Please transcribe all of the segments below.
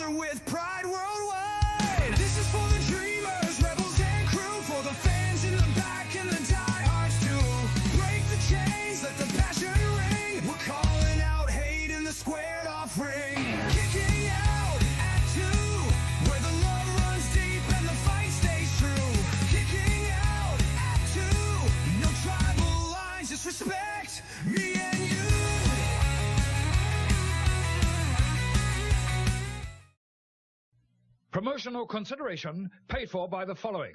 together with pride worldwide. This is for the dreamers, rebels and crew, for the fans in the back and the diehards too. Break the chains, let the passion ring. We're calling out hate in the squared off ring. Kicking out at 2, where the love runs deep and the fight stays true. Kicking out at 2, no tribal lines, just respect me and you. Promotional consideration paid for by the following.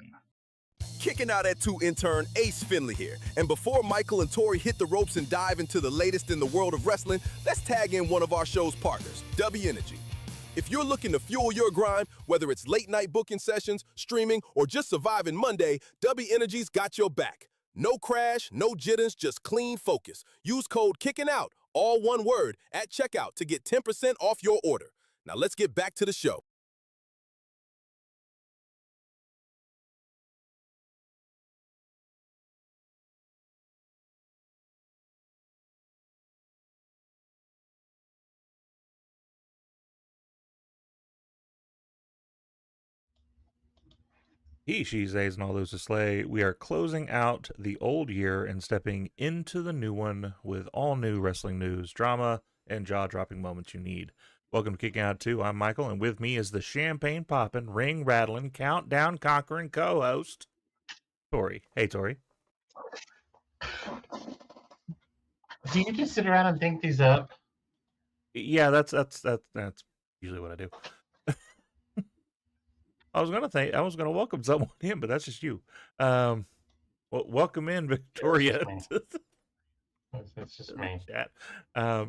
Kicking out at 2 intern Ace Finlay here. And before Michael and Tori hit the ropes and dive into the latest in the world of wrestling, let's tag in one of our show's partners, W Energy. If you're looking to fuel your grind, whether it's late night booking sessions, streaming, or just surviving Monday, W Energy's got your back. No crash, no jitters, just clean focus. Use code KICKINOUT, all one word, at checkout to get 10% off your order. Now let's get back to the show. He, she, theys, and all those to slay. We are closing out the old year and stepping into the new one with all new wrestling news, drama, and jaw-dropping moments you need. Welcome to Kicking Out 2. I'm Michael, and with me is the champagne-popping, ring-rattling, countdown-conquering co-host, Tori. Hey, Tori. Do you just sit around and think these up? Yeah, that's usually what I do. I was gonna welcome someone in, but that's just you. Well, welcome in, Victoria. It's just me. Chat.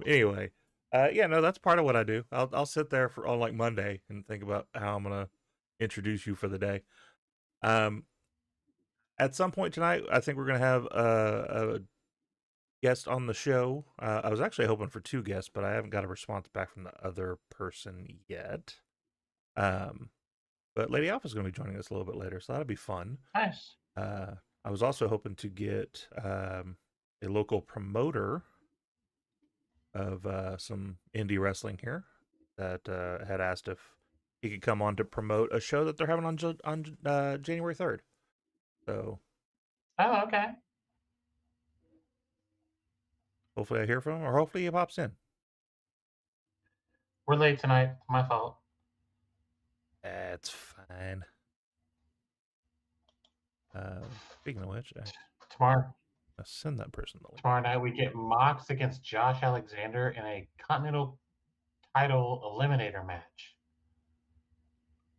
Anyway, yeah, no, that's part of what I do. I'll sit there on like Monday and think about how I'm gonna introduce you for the day. At some point tonight, I think we're gonna have a guest on the show. I was actually hoping for 2 guests, but I haven't got a response back from the other person yet. But Lady Alpha is going to be joining us a little bit later, so that'll be fun. Nice. I was also hoping to get a local promoter of some indie wrestling here that had asked if he could come on to promote a show that they're having on January 3rd. So. Oh, okay. Hopefully I hear from him, or hopefully he pops in. We're late tonight. My fault. That's fine. Speaking of which, Tomorrow send that person the link. Tomorrow night we get Mox against Josh Alexander in a Continental title eliminator match.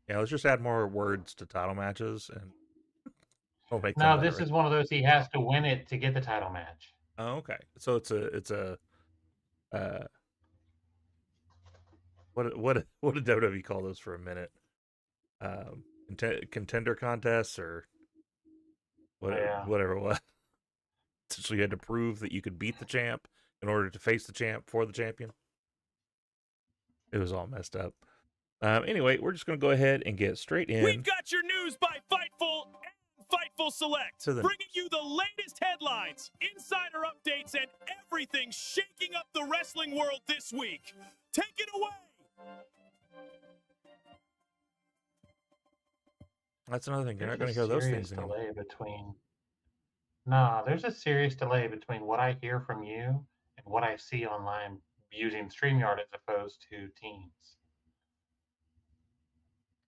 Yeah, let's just add more words to title matches, and we'll make No, this is one of those he has to win it to get the title match. Oh, okay. So it's a what did WWE call those for a minute? Contender contests or whatever it was. So you had to prove that you could beat the champ in order to face the champ for the champion. It was all messed up. Anyway, we're just going to go ahead and get straight in. We've got your news by Fightful and Fightful Select, bringing you the latest headlines, insider updates, and everything shaking up the wrestling world this week. Take it away! That's another thing. You're not going to hear those things anymore. There's a serious delay between what I hear from you and what I see online using StreamYard as opposed to Teams.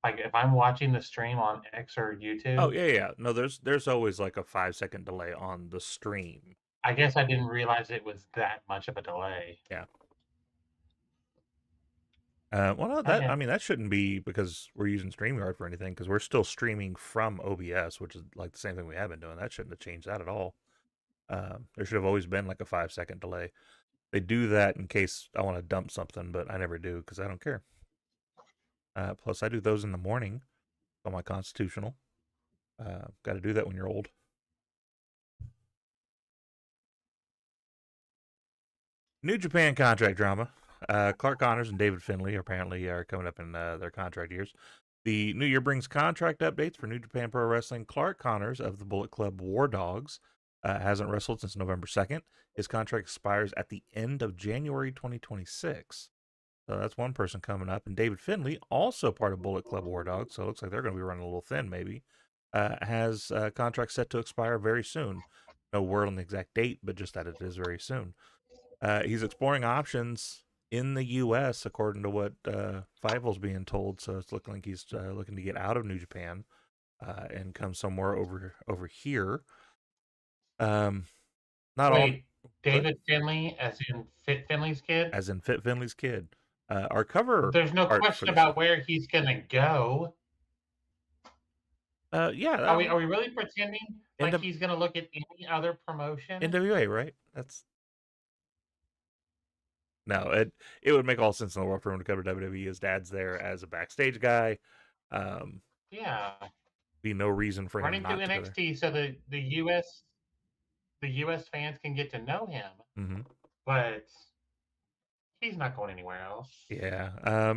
Like if I'm watching the stream on X or YouTube. Oh yeah. No, there's always like a 5-second delay on the stream. I guess I didn't realize it was that much of a delay. Yeah. Well, no, that shouldn't be because we're using StreamYard for anything, because we're still streaming from OBS, which is like the same thing we have been doing. That shouldn't have changed that at all. There should have always been like a 5-second delay. They do that in case I want to dump something, but I never do because I don't care. Plus, I do those in the morning on my constitutional. Got to do that when you're old. New Japan contract drama. Clark Connors and David Finlay apparently are coming up in their contract years. The new year brings contract updates for New Japan Pro Wrestling. Clark Connors of the Bullet Club War Dogs hasn't wrestled since November 2nd. His contract expires at the end of January 2026. So that's one person coming up. And David Finlay, also part of Bullet Club War Dogs, so it looks like they're going to be running a little thin maybe, has a contract set to expire very soon. No word on the exact date, but just that it is very soon. He's exploring options in the U.S., according to what Fievel's being told. So it's looking like he's looking to get out of New Japan and come somewhere over here. Not all. Wait, David Finlay, as in Fit Finlay's kid? As in Fit Finley's kid. Our cover. There's no art for question this- about where he's gonna go. Yeah. Are we really pretending like NW he's gonna look at any other promotion? NWA, right? That's no. It would make all sense in the world for him to cover WWE. His dad's there as a backstage guy. Yeah, Be no reason for him running not through to go there. NXT so the US fans can get to know him, Mm-hmm. but he's not going anywhere else. Yeah.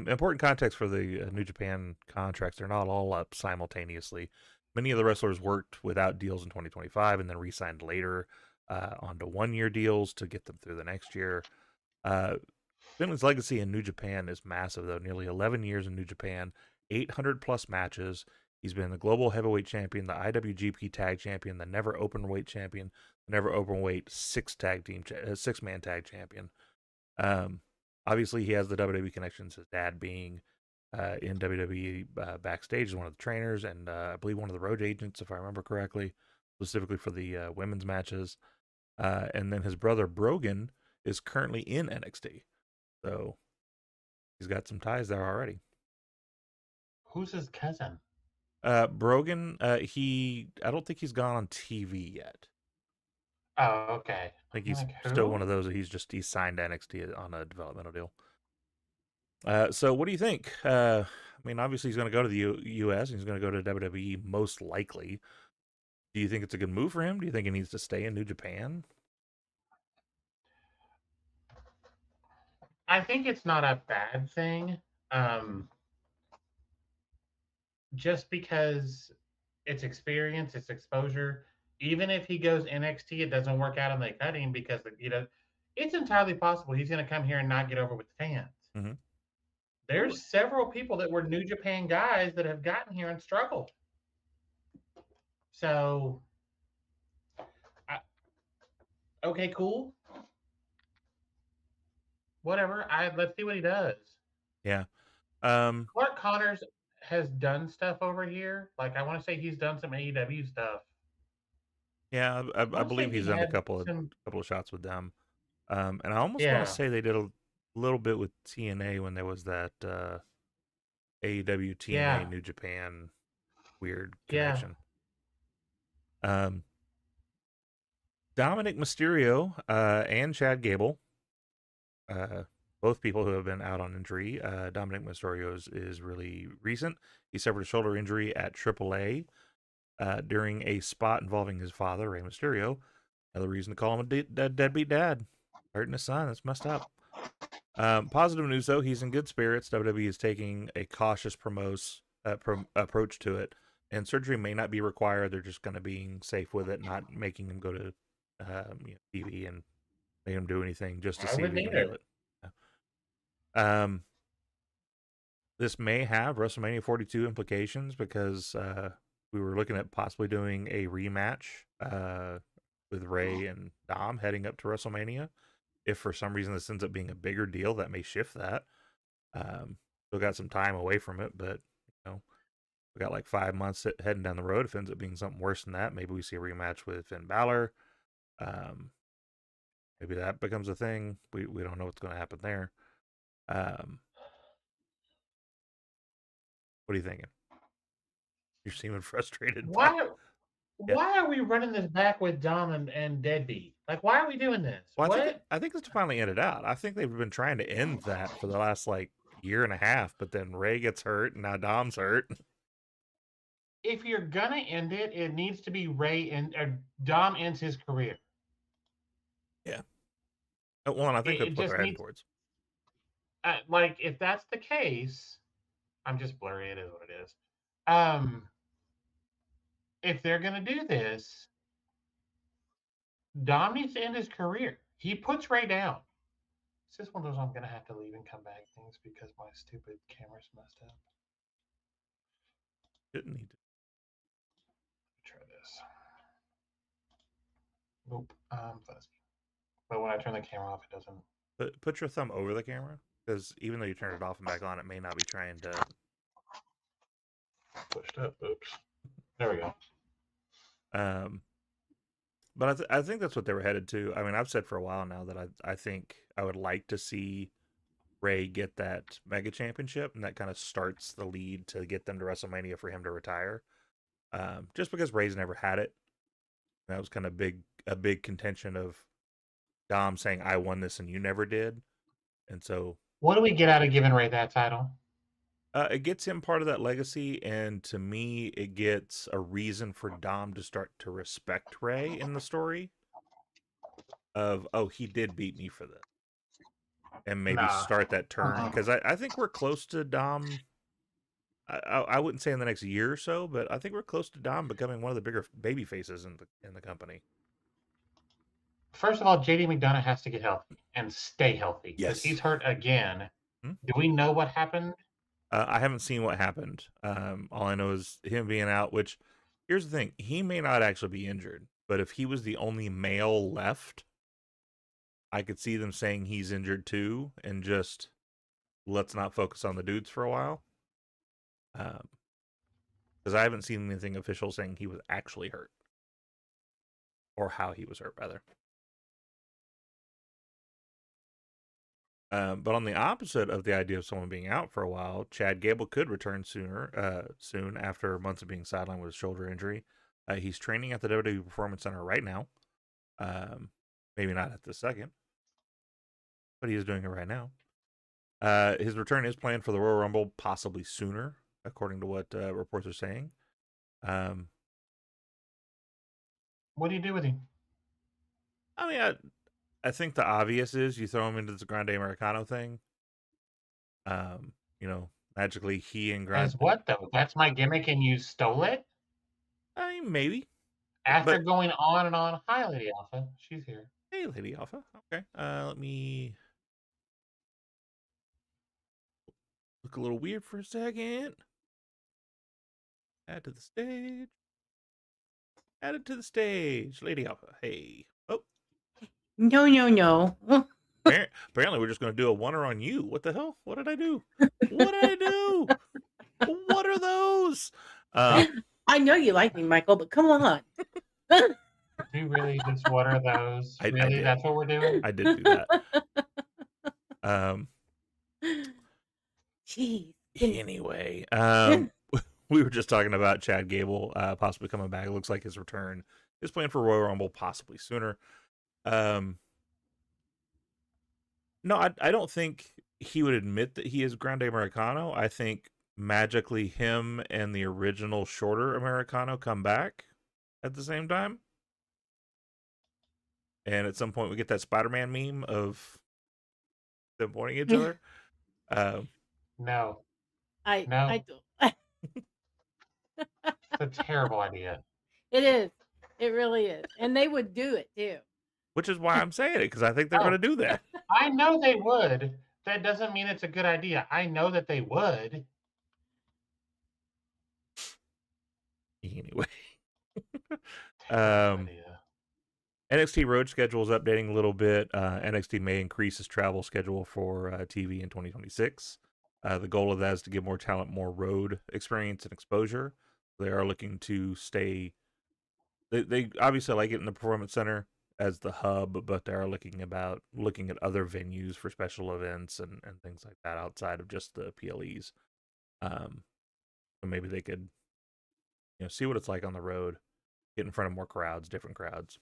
Important context for the New Japan contracts. They're not all up simultaneously. Many of the wrestlers worked without deals in 2025 and then re-signed later onto one-year deals to get them through the next year. Finland's legacy in New Japan is massive, though. Nearly 11 years in New Japan, 800-plus matches. He's been the global heavyweight champion, the IWGP tag champion, the never openweight champion, the never openweight six-man tag champion. Obviously, he has the WWE connections, his dad being in WWE backstage as one of the trainers and I believe one of the road agents, if I remember correctly, specifically for the women's matches. And then his brother Brogan is currently in NXT. So he's got some ties there already. Who's his cousin? Brogan, I don't think he's gone on TV yet. Oh, okay. I think he's still one of those that he's signed to NXT on a developmental deal. So what do you think? I mean, obviously he's going to go to the U.S. and he's going to go to WWE most likely. Do you think it's a good move for him? Do you think he needs to stay in New Japan? I think it's not a bad thing. Just because it's experience, it's exposure. Even if he goes NXT, it doesn't work out and they cut him because it's entirely possible he's going to come here and not get over with the fans. Mm-hmm. There's several people that were New Japan guys that have gotten here and struggled. So, okay, cool. Whatever. Let's see what he does. Yeah. Clark Connors has done stuff over here. Like I want to say he's done some AEW stuff. Yeah, I believe he's done a couple of shots with them. And I almost want to say they did a little bit with TNA when there was that AEW TNA New Japan weird connection. Dominik Mysterio and Chad Gable, both people who have been out on injury. Dominik Mysterio is really recent. He suffered a shoulder injury at AAA during a spot involving his father, Rey Mysterio. Another reason to call him a deadbeat dad. Hurting his son. That's messed up. Positive news, though. He's in good spirits. WWE is taking a cautious approach to it. And surgery may not be required. They're just going to be safe with it, not making him go to TV and make him do anything just to see if he can heal it. This may have WrestleMania 42 implications because we were looking at possibly doing a rematch with Ray and Dom heading up to WrestleMania. If for some reason this ends up being a bigger deal, that may shift that. Still got some time away from it, but we got like 5 months heading down the road. If it ends up being something worse than that, maybe we see a rematch with Finn Balor. Maybe that becomes a thing. We don't know what's going to happen there. What are you thinking? You're seeming frustrated. Why are we running this back with Dom and Deadbeat? Like, why are we doing this? Well, I think it's to finally end it out. I think they've been trying to end that for the last year and a half, but then Ray gets hurt and now Dom's hurt. If you're gonna end it, it needs to be Ray and Dom ends his career. Yeah. Well, and I think that's what they're heading towards. If that's the case, I'm just blurry. It is what it is. If they're gonna do this, Dom needs to end his career. He puts Ray down. It's just one of those I'm gonna have to leave and come back things because my stupid camera's messed up. Didn't need to. Try this. Nope, I'm fuzzy. But when I turn the camera off, it doesn't. Put your thumb over the camera, because even though you turn it off and back on, it may not be trying to. Pushed up. Oops. There we go. But I think that's what they were headed to. I mean, I've said for a while now that I think I would like to see Ray get that Mega Championship, and that kind of starts the lead to get them to WrestleMania for him to retire. Just because Ray's never had it. That was kind of a big contention of Dom saying, I won this and you never did. And so... What do we get out of giving Ray that title? It gets him part of that legacy, and to me, it gets a reason for Dom to start to respect Ray in the story of, oh, he did beat me for this. And maybe start that turn. Because I think we're close to Dom. I wouldn't say in the next year or so, but I think we're close to Dom becoming one of the bigger baby faces in the company. First of all, JD McDonough has to get healthy and stay healthy. Yes. He's hurt again. Do we know what happened? I haven't seen what happened. All I know is him being out, which, here's the thing. He may not actually be injured, but if he was the only male left, I could see them saying he's injured too, and just let's not focus on the dudes for a while. Because I haven't seen anything official saying he was actually hurt. Or how he was hurt, rather. But on the opposite of the idea of someone being out for a while, Chad Gable could return soon after months of being sidelined with a shoulder injury. He's training at the WWE Performance Center right now. Maybe not at the second, but he is doing it right now. His return is planned for the Royal Rumble, possibly sooner, according to what reports are saying. What do you do with him? I mean, I think the obvious is you throw him into this Grande Americano thing. Magically he and Grande... As what, though? That's my gimmick and you stole it? I mean, maybe. After going on and on. Hi, Lady Alpha. She's here. Hey, Lady Alpha. Okay. Let me look a little weird for a second. Add to the stage. Add it to the stage. Lady Alpha. Hey. Oh. No. Apparently, we're just going to do a oneer on you. What the hell? What did I do? What did I do? What are those? I know you like me, Michael, but come on. Do you really just what are those? Really? That's what we're doing? I did do that. Jeez. Anyway, we were just talking about Chad Gable possibly coming back. It looks like his return is planned for Royal Rumble, possibly sooner. No, I don't think he would admit that he is Grande Americano. I think magically him and the original shorter Americano come back at the same time. And at some point we get that Spider-Man meme of them pointing at each other. No. I don't. It's a terrible idea. It is. It really is. And they would do it too. Which is why I'm saying it, because I think they're going to do that. I know they would. That doesn't mean it's a good idea. I know that they would. Anyway. NXT Road schedule is updating a little bit. NXT may increase its travel schedule for TV in 2026. The goal of that is to give more talent more road experience and exposure. They are looking to stay... They obviously like it in the Performance Center as the hub, but they are looking at other venues for special events and things like that outside of just the PLEs. So maybe they could see what it's like on the road, get in front of more crowds, different crowds.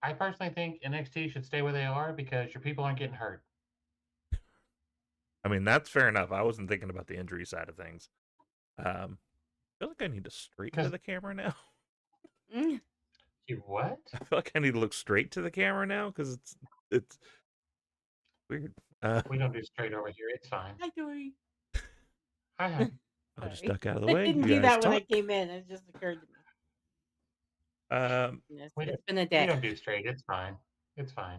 I personally think NXT should stay where they are because your people aren't getting hurt. I mean, that's fair enough. I wasn't thinking about the injury side of things. I feel like I need to straighten to the camera now. You what? I feel like I need to look straight to the camera now because it's weird. We don't do straight over here. It's fine. Hi, Tori. Hi. I'll just duck out of the way. I didn't do that when I came in. It just occurred to It's been a We day. don't do straight. It's fine. It's fine.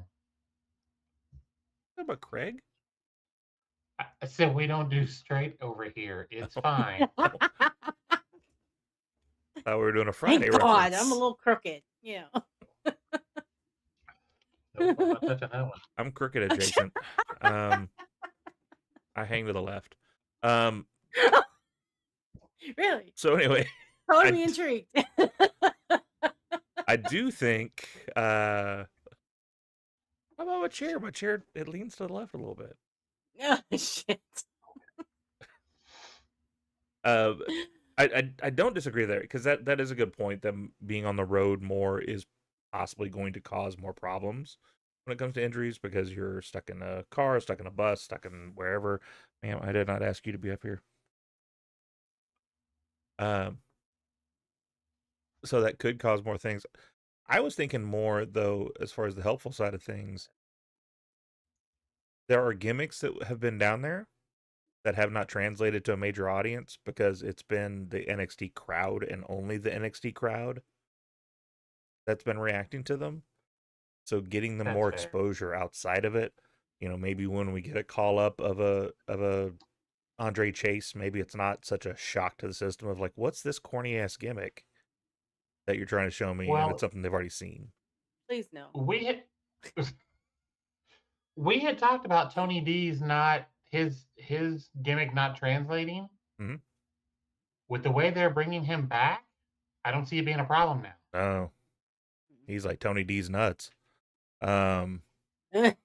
What about Craig? I said we don't do straight over here. It's fine. Thought we were doing a Friday Thank God, reference. I'm a little crooked. Yeah. Nope, I'm not touching that one. I'm crooked adjacent. I hang to the left. Really? So anyway, Totally intrigued. I do think. How about my chair? My chair, it leans to the left a little bit. Oh, shit. I don't disagree there, because that is a good point. Them being on the road more is possibly going to cause more problems when it comes to injuries, because you're stuck in a car, stuck in a bus, stuck in wherever. Ma'am, I did not ask you to be up here. So that could cause more things. I was thinking more, though, as far as the helpful side of things. There are gimmicks that have been down there that have not translated to a major audience because it's been the NXT crowd and only the NXT crowd that's been reacting to them. So getting them more exposure outside of it, maybe when we get a call up of a Andre Chase, maybe it's not such a shock to the system of like, what's this corny ass gimmick that you're trying to show me, and it's something they've already seen. Please no. We had talked about Tony D's not his gimmick not translating. Mm-hmm. With the way they're bringing him back, I don't see it being a problem now. Oh, he's like Tony D's nuts. I'm gonna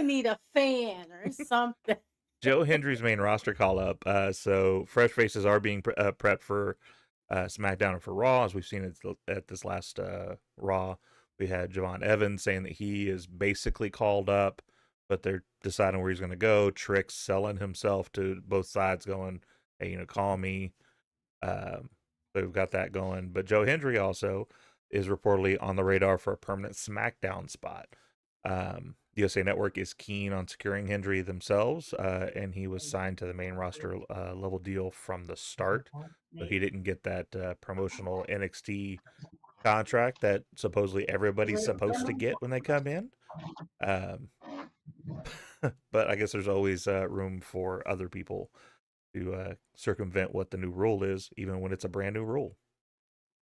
need a fan or something. Joe Hendry's main roster call up. So fresh faces are being prepped for SmackDown and for Raw, as we've seen at this last Raw. We had Javon Evans saying that he is basically called up, but they're deciding where he's going to go. Trick's selling himself to both sides, going, "Hey, call me." So we've got that going. But Joe Hendry also is reportedly on the radar for a permanent SmackDown spot. USA Network is keen on securing Hendry themselves, and he was signed to the main roster level deal from the start. So he didn't get that promotional NXT contract that supposedly everybody's supposed to get when they come in. But I guess there's always room for other people to circumvent what the new rule is, even when it's a brand new rule.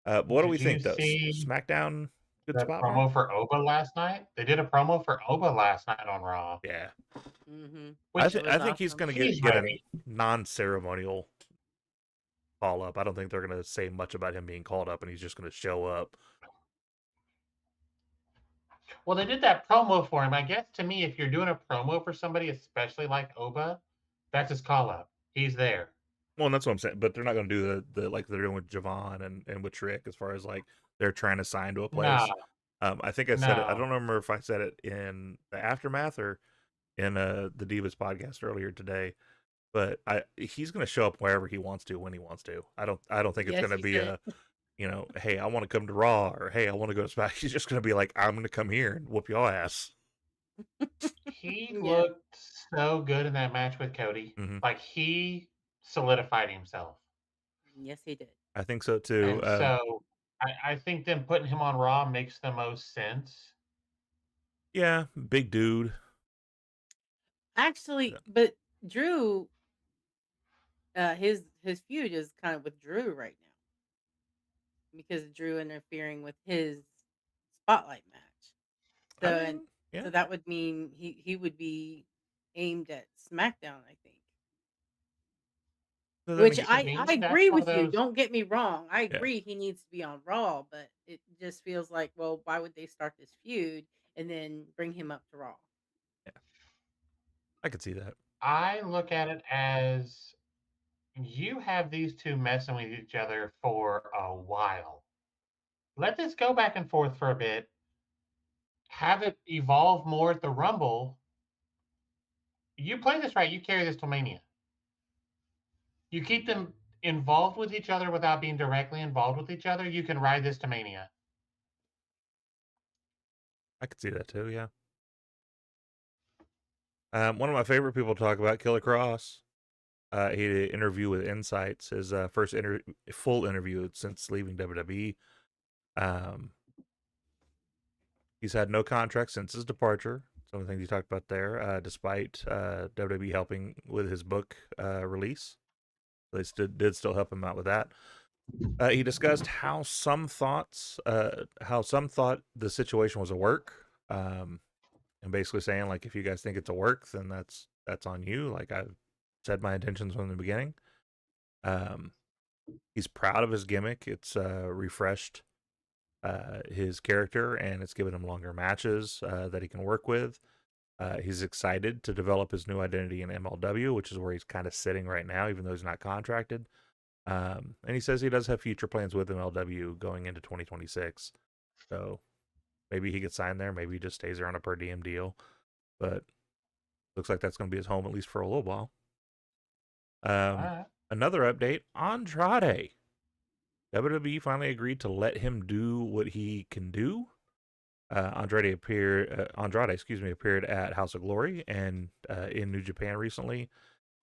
What do we think, though? SmackDown, good spot? Promo for Oba last night? They did a promo for Oba last night on Raw. Yeah. Mm-hmm. I think he's going to get a non-ceremonial call up. I don't think they're going to say much about him being called up, and he's just going to show up. Well, they did that promo for him. I guess, to me, if you're doing a promo for somebody, especially like Oba, that's his call up. He's there. Well, and that's what I'm saying. But they're not going to do the like they're doing with Javon and with Trick, as far as like they're trying to sign to a place. No. I think I said it. I don't remember if I said it in the Aftermath or in the Divas podcast earlier today. But he's going to show up wherever he wants to, when he wants to. I don't think it's going to be a, hey, I want to come to Raw, or hey, I want to go to SmackDown. He's just going to be like, I'm going to come here and whoop y'all ass. He looked so good in that match with Cody. Mm-hmm. Like, he solidified himself. Yes, he did. I think so too. And so I think them putting him on Raw makes the most sense. Yeah, big dude. Actually, but Drew, his feud is kind of with Drew right now, because Drew interfering with his spotlight match. So so that would mean he would be aimed at SmackDown, I think. Which I agree with you. Don't get me wrong. I agree he needs to be on Raw, but it just feels like, well, why would they start this feud and then bring him up to Raw? Yeah, I could see that. I look at it as, you have these two messing with each other for a while. Let this go back and forth for a bit. Have it evolve more at the Rumble. You play this right, you carry this to Mania. You keep them involved with each other without being directly involved with each other, you can ride this to Mania. I could see that too, yeah. One of my favorite people to talk about, Killer Kross. He had an interview with Insights, his first full interview since leaving WWE. He's had no contract since his departure. Some of the things he talked about there, despite WWE helping with his book release. They did still help him out with that. He discussed how some thought the situation was a work, and basically saying, like, if you guys think it's a work, then that's on you. Like, I've said my intentions from the beginning. He's proud of his gimmick. It's refreshed his character, and it's given him longer matches that he can work with. He's excited to develop his new identity in MLW, which is where he's kind of sitting right now, even though he's not contracted. And he says he does have future plans with MLW going into 2026. So maybe he gets signed there. Maybe he just stays there on a per diem deal. But looks like that's going to be his home, at least for a little while. Another update, Andrade. WWE finally agreed to let him do what he can do. Andrade appeared at House of Glory and in New Japan recently,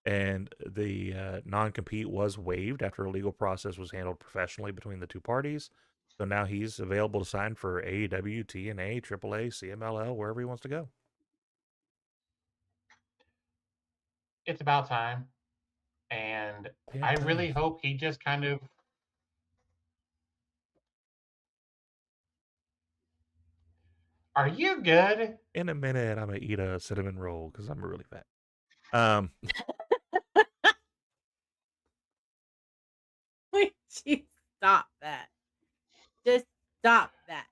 and the non-compete was waived after a legal process was handled professionally between the two parties. So now he's available to sign for AEW, TNA, AAA, CMLL, wherever he wants to go. It's about time. And I really hope he just kind of... Are you good? In a minute, I'm going to eat a cinnamon roll because I'm really fat. Wait, you stop that. Just stop that.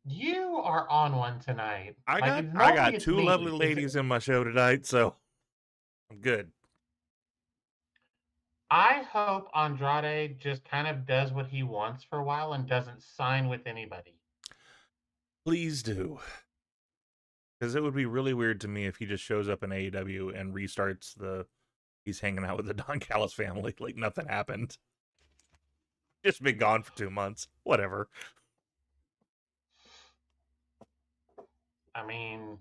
You are on one tonight. I got two lovely ladies in my show tonight, so I'm good. I hope Andrade just kind of does what he wants for a while and doesn't sign with anybody. Please do. Because it would be really weird to me if he just shows up in AEW and restarts he's hanging out with the Don Callis family like nothing happened. Just been gone for 2 months. Whatever. I mean,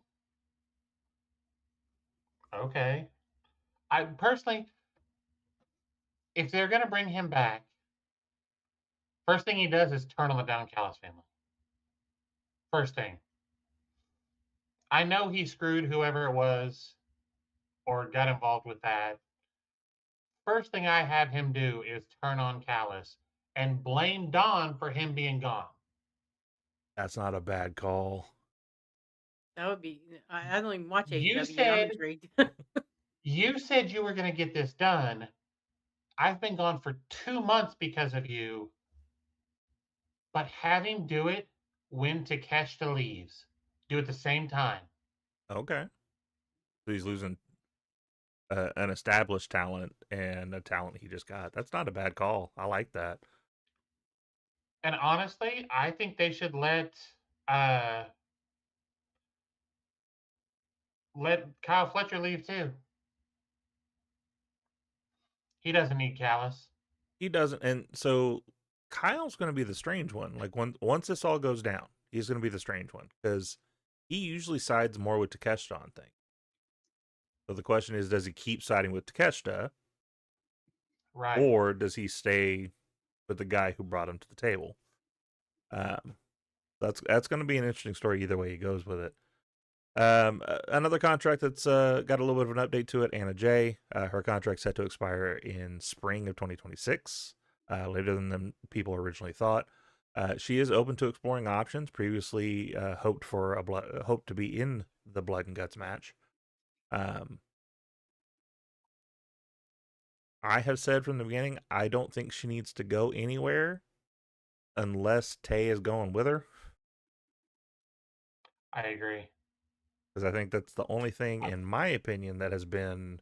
okay. I personally, if they're going to bring him back, first thing he does is turn on the Don Callis family. First thing. I know he screwed whoever it was or got involved with that. First thing I have him do is turn on Callis and blame Don for him being gone. That's not a bad call. That would be... I don't even watch AEW. You said, I'm intrigued. you said you were going to get this done. I've been gone for 2 months because of you. But have him do it when Takeshita leaves. Do it at the same time. Okay. So he's losing an established talent and a talent he just got. That's not a bad call. I like that. And honestly, I think they should let Kyle Fletcher leave too. He doesn't need Callis. He doesn't. And so Kyle's going to be the strange one. Like once this all goes down, he's going to be the strange one because he usually sides more with Takeshita on things. So the question is, does he keep siding with Takeshita? Right. Or does he stay with the guy who brought him to the table? That's going to be an interesting story either way he goes with it. Another contract that's got a little bit of an update to it, Anna Jay. Her contract's set to expire in spring of 2026, later than people originally thought. She is open to exploring options. Previously hoped to be in the Blood and Guts match. I have said from the beginning, I don't think she needs to go anywhere unless Tay is going with her. I agree. Because I think that's the only thing, in my opinion, that has been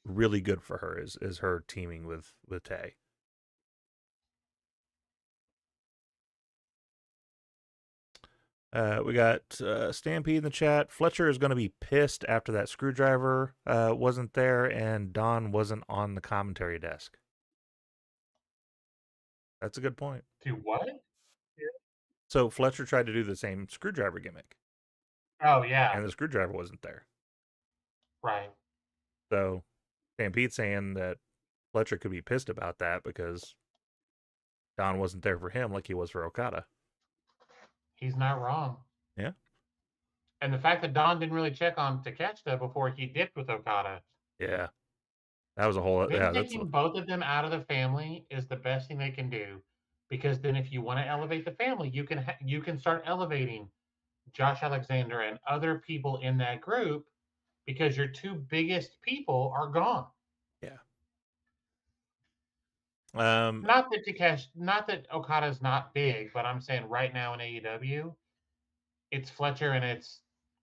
really good for her is her teaming with Tay. We got Stampede in the chat. Fletcher is going to be pissed after that screwdriver wasn't there and Don wasn't on the commentary desk. That's a good point. To what? So Fletcher tried to do the same screwdriver gimmick. Oh, yeah. And the screwdriver wasn't there. Right. So Stampede saying that Fletcher could be pissed about that because Don wasn't there for him like he was for Okada. He's not wrong. Yeah. And the fact that Don didn't really check on Takeshita before he dipped with Okada. Yeah. That was a whole... Then taking both of them out of the family is the best thing they can do, because then if you want to elevate the family, you can start elevating Josh Alexander and other people in that group, because your two biggest people are gone. Yeah. Not that Okada's not big, but I'm saying right now in AEW, it's Fletcher and it's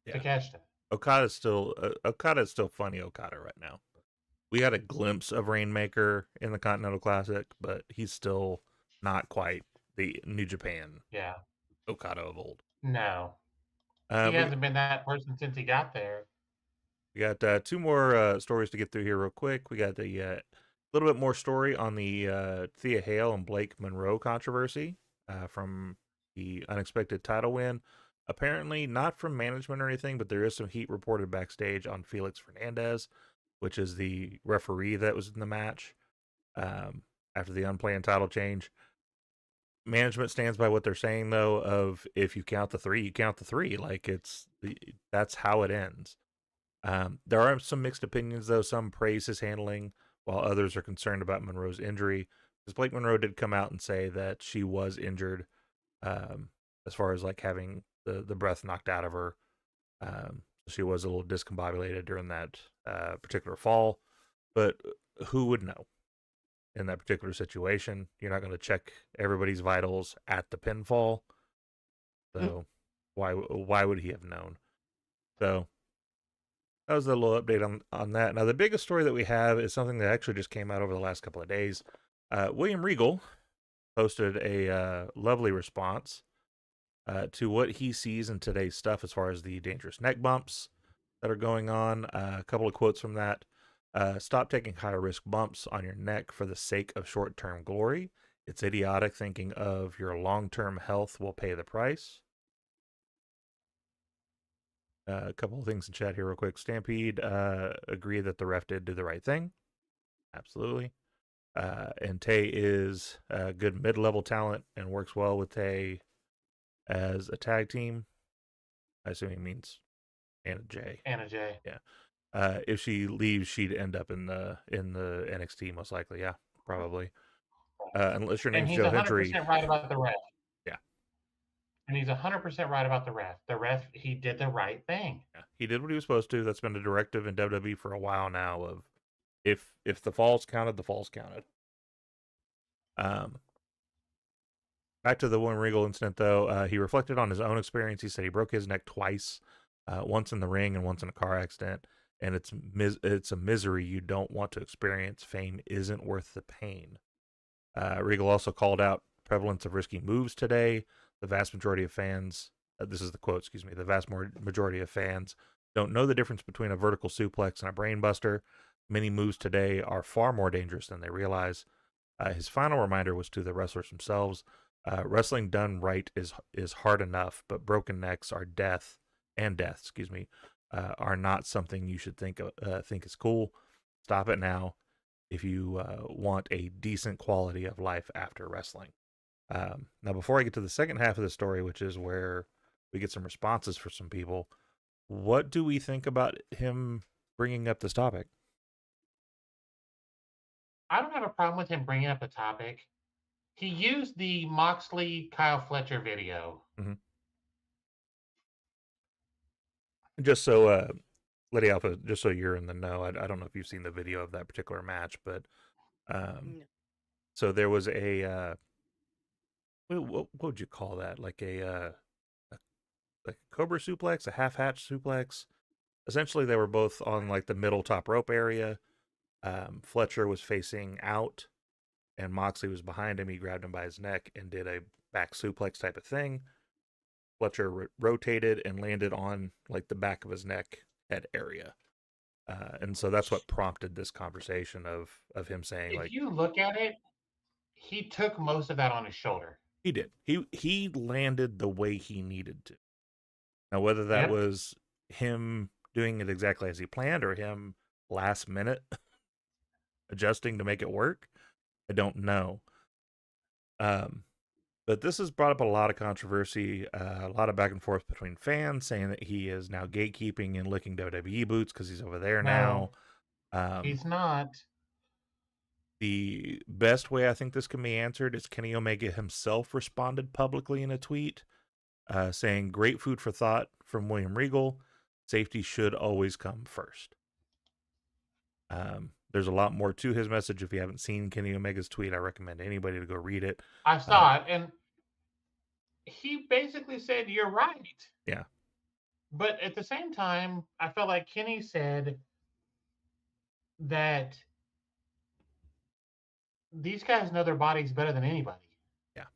Takeshita. Okada's still funny Okada right now. We got a glimpse of Rainmaker in the Continental Classic, but he's still not quite the New Japan Okada of old. No. He hasn't been that person since he got there. We got two more stories to get through here real quick. We got a little bit more story on the Thea Hail and Blake Monroe controversy from the unexpected title win. Apparently not from management or anything, but there is some heat reported backstage on Felix Fernandez, which is the referee that was in the match after the unplanned title change. Management stands by what they're saying, though, of if you count the three, you count the three. Like, that's how it ends. There are some mixed opinions, though. Some praise his handling, while others are concerned about Monroe's injury. Because Blake Monroe did come out and say that she was injured as far as like having the breath knocked out of her. She was a little discombobulated during that particular fall. But who would know in that particular situation? You're not going to check everybody's vitals at the pinfall. So why would he have known? So that was a little update on that. Now, the biggest story that we have is something that actually just came out over the last couple of days. William Regal posted a lovely response to what he sees in today's stuff as far as the dangerous neck bumps that are going on. A couple of quotes from that. Stop taking high-risk bumps on your neck for the sake of short-term glory. It's idiotic thinking of your long-term health will pay the price. A couple of things in chat here real quick. Stampede agreed that the ref did do the right thing. Absolutely. And Tay is a good mid-level talent and works well with Tay as a tag team. I assume he means Anna Jay. Anna Jay. Yeah. If she leaves, she'd end up in the NXT most likely. Yeah, probably. Unless your name's Joe Hendry. And he's 100% right about the ref. Yeah. And he's 100% right about the ref. The ref, he did the right thing. Yeah. He did what he was supposed to. That's been a directive in WWE for a while now of if the falls counted, the falls counted. Back to the William Regal incident, though. He reflected on his own experience. He said he broke his neck twice, once in the ring and once in a car accident. And it's a misery you don't want to experience. Fame isn't worth the pain. Regal also called out prevalence of risky moves today. The vast majority of fans, this is the quote, the vast majority of fans don't know the difference between a vertical suplex and a brainbuster. Many moves today are far more dangerous than they realize. His final reminder was to the wrestlers themselves. Wrestling done right is hard enough, but broken necks are death, are not something you should think is cool. Stop it now if you want a decent quality of life after wrestling. Now, before I get to the second half of the story, which is where we get some responses for some people, what do we think about him bringing up this topic? I don't have a problem with him bringing up the topic. He used the Moxley Kyle Fletcher video. Mm-hmm. Just so, Lady Alpha, just so you're in the know, I don't know if you've seen the video of that particular match, but so there was a what would you call that? Like a Cobra suplex, a half hatch suplex. Essentially, they were both on like the middle top rope area. Fletcher was facing out, and Moxley was behind him. He grabbed him by his neck and did a back suplex type of thing. Fletcher rotated and landed on like the back of his neck head area. And so that's what prompted this conversation of him saying, if you look at it, he took most of that on his shoulder. He did. He landed the way he needed to. Now, whether that was him doing it exactly as he planned or him last minute adjusting to make it work. I don't know. But this has brought up a lot of controversy, a lot of back and forth between fans saying that he is now gatekeeping and licking WWE boots because he's over there now. He's not. The best way I think this can be answered is Kenny Omega himself responded publicly in a tweet saying, "Great food for thought from William Regal. Safety should always come first." There's a lot more to his message. If you haven't seen Kenny Omega's tweet, I recommend anybody to go read it. I saw it, and he basically said, "You're right." Yeah. But at the same time, I felt like Kenny said that these guys know their bodies better than anybody. Yeah.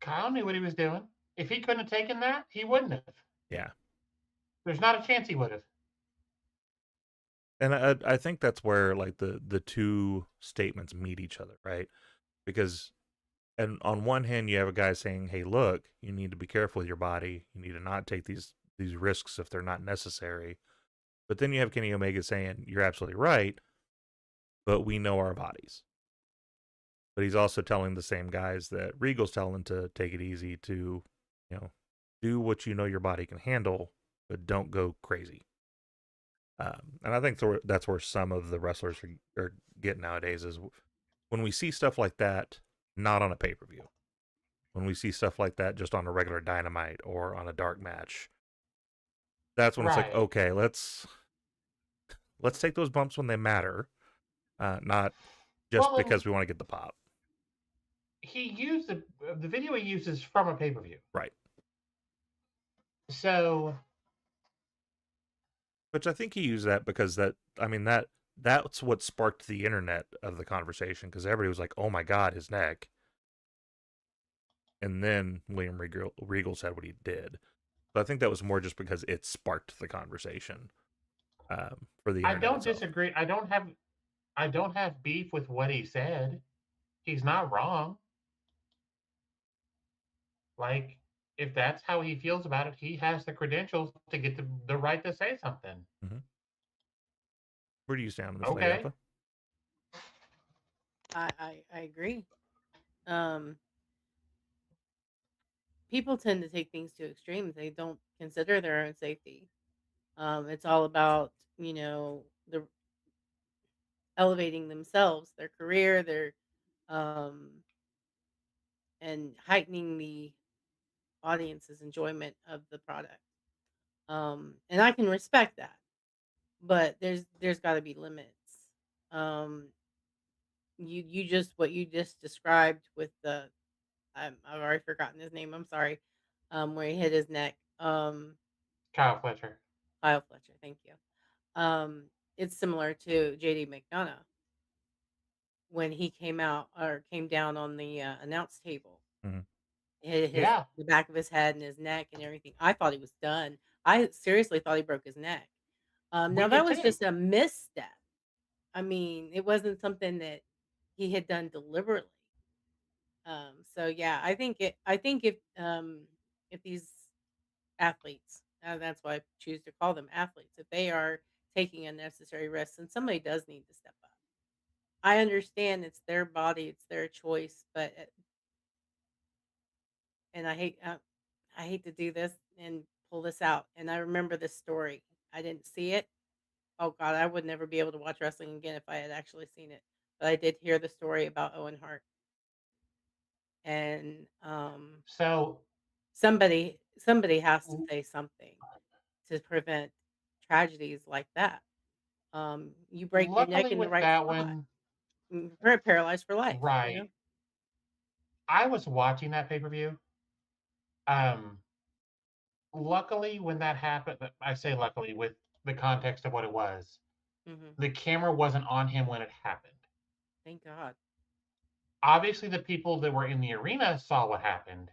Kyle knew what he was doing. If he couldn't have taken that, he wouldn't have. Yeah. There's not a chance he would have. And I think that's where like the two statements meet each other, right? Because and on one hand you have a guy saying, "Hey, look, you need to be careful with your body. You need to not take these risks if they're not necessary." But then you have Kenny Omega saying, "You're absolutely right, but we know our bodies." But he's also telling the same guys that Regal's telling to take it easy, to, do what you know your body can handle, but don't go crazy. And I think that's where some of the wrestlers are getting nowadays is when we see stuff like that, not on a pay-per-view. When we see stuff like that just on a regular Dynamite or on a dark match, that's when it's like, okay, let's take those bumps when they matter, not just because we want to get the pop. He used the video he uses from a pay-per-view. Right. So, which I think he used that because that's what sparked the internet of the conversation, because everybody was like, "Oh my God, his neck!" And then William Regal said what he did. But I think that was more just because it sparked the conversation for the internet. I don't disagree. I don't have beef with what he said. He's not wrong. Like, if that's how he feels about it, he has the credentials to get the right to say something. Mm-hmm. Where do you stand on this, okay. I agree. People tend to take things to extremes. They don't consider their own safety. It's all about, the elevating themselves, their career, their and heightening the audience's enjoyment of the product. And I can respect that, but there's got to be limits. What you just described with I've already forgotten his name. I'm sorry. Where he hit his neck. Kyle Fletcher. Kyle Fletcher. Thank you. It's similar to JD McDonough when he came down on the announce table. Mm-hmm. Hit the back of his head and his neck and everything. I thought he was done. I seriously thought he broke his neck. Now that was just a misstep. I mean, it wasn't something that he had done deliberately. So yeah, I think if these athletes, that's why I choose to call them athletes, if they are taking unnecessary risks, then somebody does need to step up. I understand it's their body, it's their choice, but and I hate to do this and pull this out. And I remember this story. I didn't see it. Oh God, I would never be able to watch wrestling again if I had actually seen it. But I did hear the story about Owen Hart. And so somebody has to say something to prevent tragedies like that. You break your neck in the right spot. We're paralyzed for life. Right. I was watching that pay-per-view. Luckily, when that happened, I say luckily with the context of what it was, the camera wasn't on him when it happened. Thank God. Obviously, the people that were in the arena saw what happened,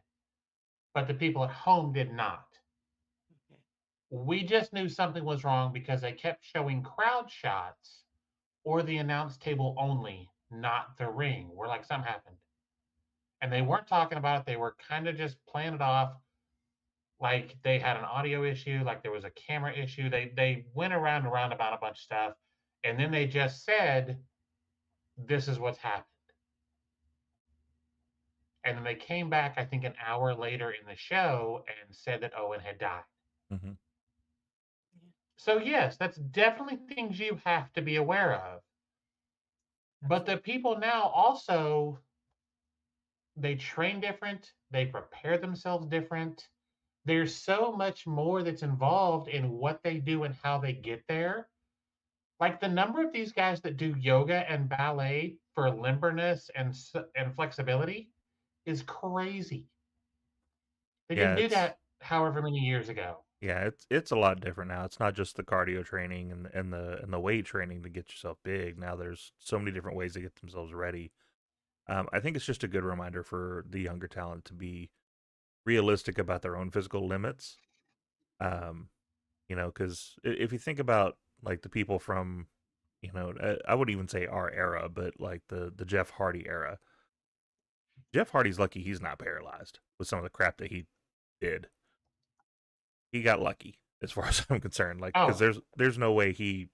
but the people at home did not. Okay. We just knew something was wrong because they kept showing crowd shots or the announce table only, not the ring. We're like, something happened. And they weren't talking about it. They were kind of just playing it off. like they had an audio issue, like there was a camera issue. They went around and around about a bunch of stuff, and then they just said, "This is what's happened." And then they came back, I think, an hour later in the show and said that Owen had died. Mm-hmm. So yes, that's definitely things you have to be aware of. But the people now also, they train different, they prepare themselves different. There's so much more that's involved in what they do and how they get there. Like the number of these guys that do yoga and ballet for limberness and flexibility is crazy. They Yeah, didn't do that however many years ago. it's a lot different now. It's not just the cardio training and the weight training to get yourself big. Now there's so many different ways to get themselves ready. I think it's just a good reminder for the younger talent to be realistic about their own physical limits. Because if you think about like the people from, I wouldn't even say our era, but like the Jeff Hardy era. Jeff Hardy's lucky he's not paralyzed with some of the crap that he did. He got lucky as far as I'm concerned. Like, because there's no way he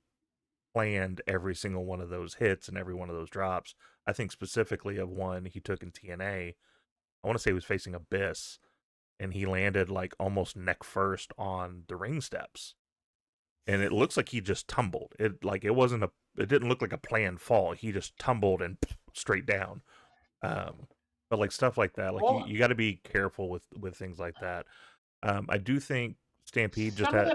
planned every single one of those hits and every one of those drops. I think specifically of one he took in TNA. I want to say he was facing Abyss, and he landed like almost neck first on the ring steps, and it looks like he just tumbled. It didn't look like a planned fall. He just tumbled and straight down. But like stuff like that, like you got to be careful with things like that. I do think Stampede just had some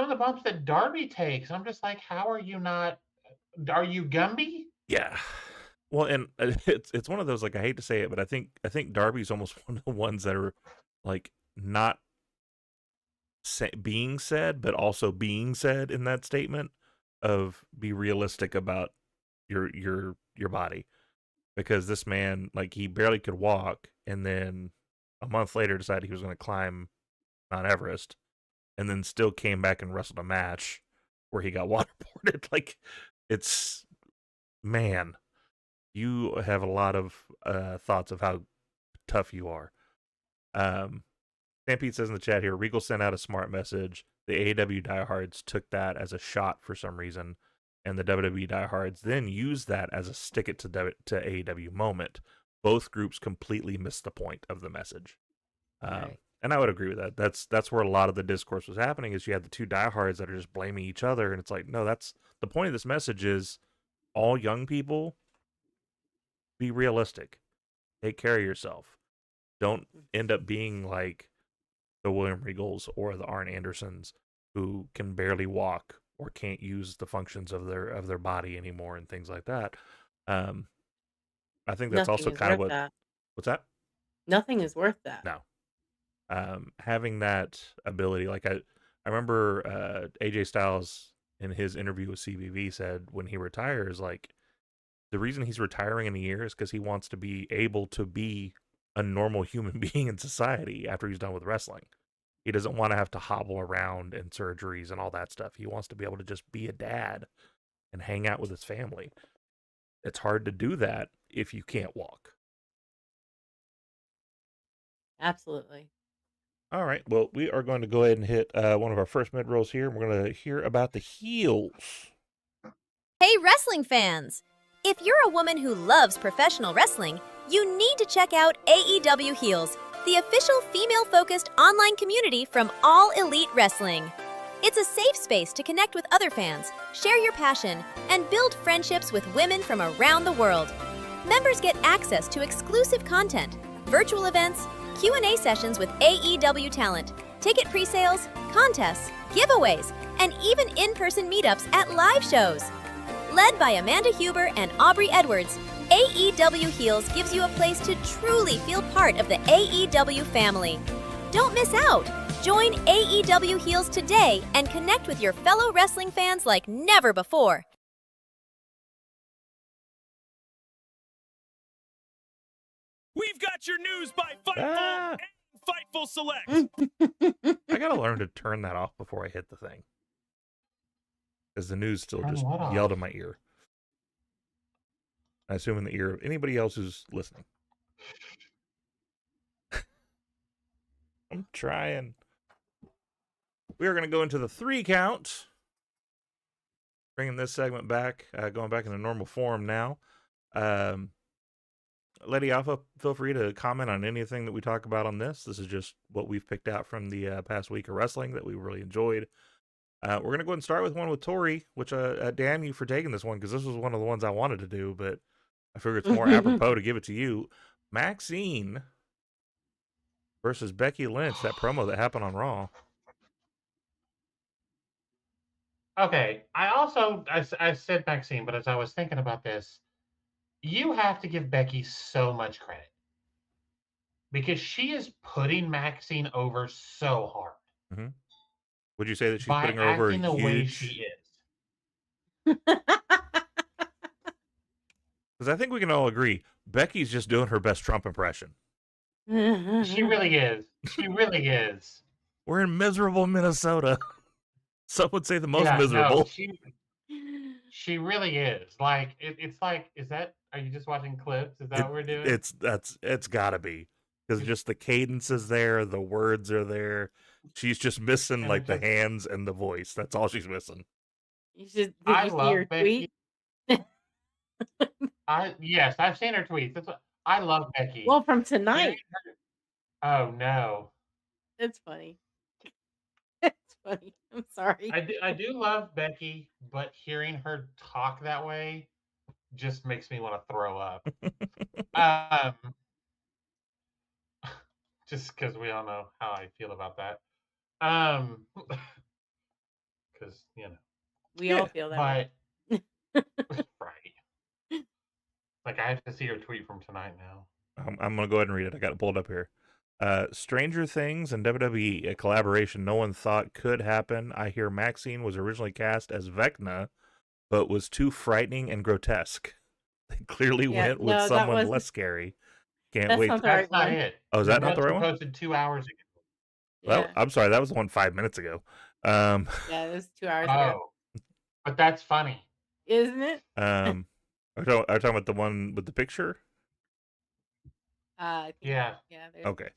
of the bumps that Darby takes. I'm just like, how are you not? Are you Gumby? Yeah. Well, and it's one of those, like, I hate to say it, but I think Darby's almost one of the ones that are like not being said, but also being said in that statement of be realistic about your body, because this man, like, he barely could walk, and then a month later decided he was going to climb Mount Everest, and then still came back and wrestled a match where he got waterboarded. Like, it's, man, you have a lot of thoughts of how tough you are. Stampede says in the chat here, Regal sent out a smart message. The AEW diehards took that as a shot for some reason, and the WWE diehards then used that as a stick it to AEW moment. Both groups completely missed the point of the message. Right. And I would agree with that. That's where a lot of the discourse was happening, is you had the two diehards that are just blaming each other, and it's like, no, that's the point of this message is all young people, be realistic. Take care of yourself. Don't end up being like the William Regals or the Arn Andersons, who can barely walk or can't use the functions of their body anymore and things like that. I think that's also kind of what. What's that? Nothing is worth that. No. Having that ability, like I remember AJ Styles in his interview with CBV said when he retires, like, the reason he's retiring in a year is because he wants to be able to be a normal human being in society after he's done with wrestling. He doesn't want to have to hobble around and surgeries and all that stuff. He wants to be able to just be a dad and hang out with his family. It's hard to do that if you can't walk. Absolutely. All right. Well, we are going to go ahead and hit one of our first mid-rolls here. We're going to hear about the heels. Hey, wrestling fans! If you're a woman who loves professional wrestling, you need to check out AEW Heels, the official female-focused online community from All Elite Wrestling. It's a safe space to connect with other fans, share your passion, and build friendships with women from around the world. Members get access to exclusive content, virtual events, Q&A sessions with AEW talent, ticket pre-sales, contests, giveaways, and even in-person meetups at live shows. Led by Amanda Huber and Aubrey Edwards, AEW Heels gives you a place to truly feel part of the AEW family. Don't miss out! Join AEW Heels today and connect with your fellow wrestling fans like never before. We've got your news by Fightful and Fightful Select. I gotta learn to turn that off before I hit the thing, because the news still just yelled in my ear. I assume in the ear of anybody else who's listening. I'm trying. We are going to go into the 3 count. Bringing this segment back, going back into normal form now. Lady Alpha, feel free to comment on anything that we talk about on this. This is just what we've picked out from the past week of wrestling that we really enjoyed. We're going to go ahead and start with one with Tori, which damn you for taking this one, because this was one of the ones I wanted to do, but I figure it's more apropos to give it to you. Maxine versus Becky Lynch, that promo that happened on Raw. Okay, I said Maxine, but as I was thinking about this, you have to give Becky so much credit because she is putting Maxine over so hard. Mm-hmm. Would you say that she's by putting her over acting the way huge? she is. Because I think we can all agree, Becky's just doing her best Trump impression. She really is. She really is. We're in miserable Minnesota. Some would say the most Yeah, miserable. no, she really is. Like it's like, are you just watching clips? Is that what we're doing? It's gotta be. Because just the cadence is there, the words are there. She's just missing And like the hands and the voice. That's all she's missing. Did you see her Becky. tweet? Yes, I've seen her tweets. I love Becky. Well, from tonight. Oh no. It's funny. It's funny. I'm sorry. I do love Becky, but hearing her talk that way just makes me want to throw up. Just because we all know how I feel about that. Because we all feel that way. Right. Like I have to see her tweet from tonight now. I'm gonna go ahead and read it. I got it pulled up here. Stranger Things and WWE, a collaboration no one thought could happen. I hear Maxine was originally cast as Vecna, but was too frightening and grotesque. They clearly went with someone less scary. Can't wait. That's not it. Oh, is that not the right one? Posted 2 hours ago. Well, I'm sorry, that was the one 5 minutes ago. Yeah, it was 2 hours ago. But that's funny, isn't it? Are you talking about the one with the picture? Yeah. Okay.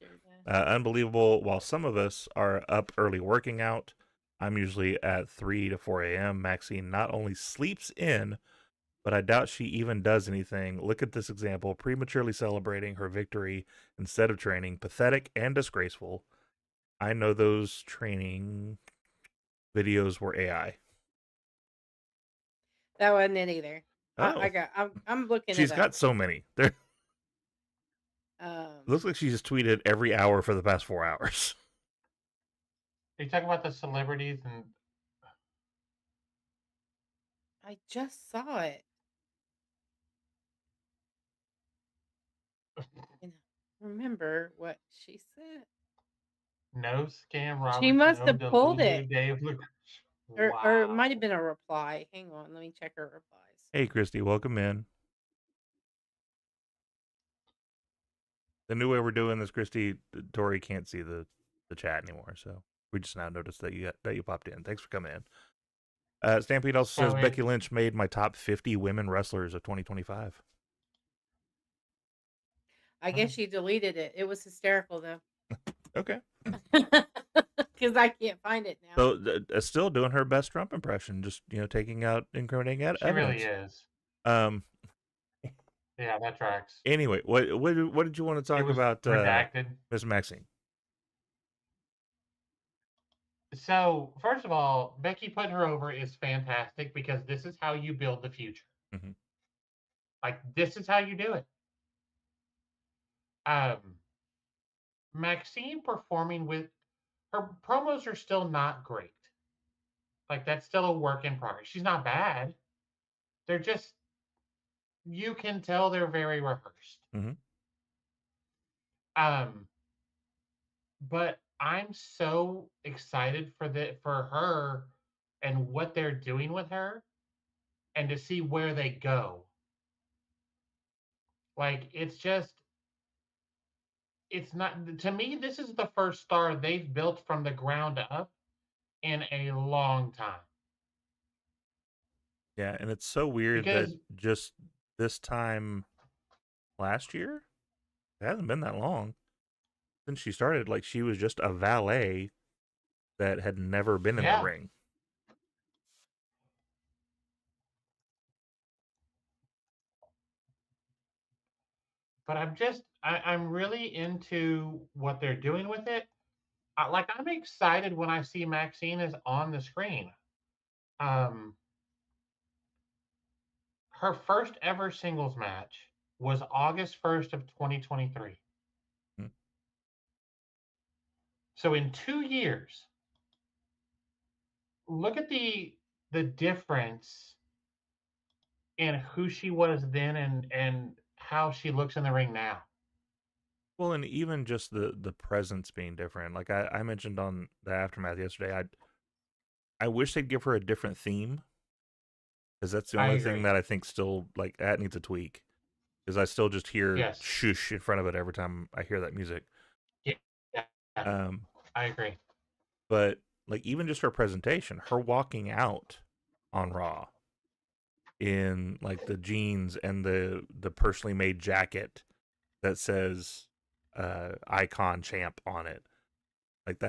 Unbelievable. While some of us are up early working out, I'm usually at 3 to 4 a.m. Maxine not only sleeps in, but I doubt she even does anything. Look at this example, prematurely celebrating her victory instead of training. Pathetic and disgraceful. I know those training videos were AI. That wasn't it either. Oh. I'm looking. She's got so many. There. Looks like she just tweeted every hour for the past 4 hours. Are you talking about the celebrities and? I just saw it. And remember what she said. No scam, Robert. She must have pulled it. Wow. Or it might have been a reply. Hang on, let me check her replies. Hey, Christy, welcome in. The new way we're doing this, Christy, Tori can't see the chat anymore, so we just now noticed that you popped in. Thanks for coming in. Stampede also says Becky Lynch made my top 50 women wrestlers of 2025. I guess she deleted it. It was hysterical though. Okay. Because I can't find it now. So still doing her best Trump impression, just taking out incriminating evidence. She really is. Yeah, that tracks. Anyway, what did you want to talk about? Miss Maxine. So first of all, Becky putting her over is fantastic because this is how you build the future. Mm-hmm. Like this is how you do it. Maxine performing with her promos are still not great. Like that's still a work in progress. She's not bad. They're just, you can tell they're very rehearsed. Mm-hmm. But I'm so excited for her and what they're doing with her and to see where they go. Like it's not, to me, this is the first star they've built from the ground up in a long time. Yeah, and it's so weird that just this time last year, it hasn't been that long. since she started, like she was just a valet that had never been in the Yeah. ring. But I'm really into what they're doing with it. I'm excited when I see Maxine is on the screen. Um, her first ever singles match was August 1st of 2023. Hmm. So in 2 years, look at the difference in who she was then and how she looks in the ring now. Well, and even just the presence being different. Like I mentioned on the Aftermath yesterday, I wish they'd give her a different theme, because that's the I only agree. thing that I think still, like, that needs a tweak. Because I still just hear Yes. shush in front of it every time I hear that music. Yeah. I agree. But like even just her presentation, her walking out on Raw in like the jeans and the personally made jacket that says Icon Champ on it, like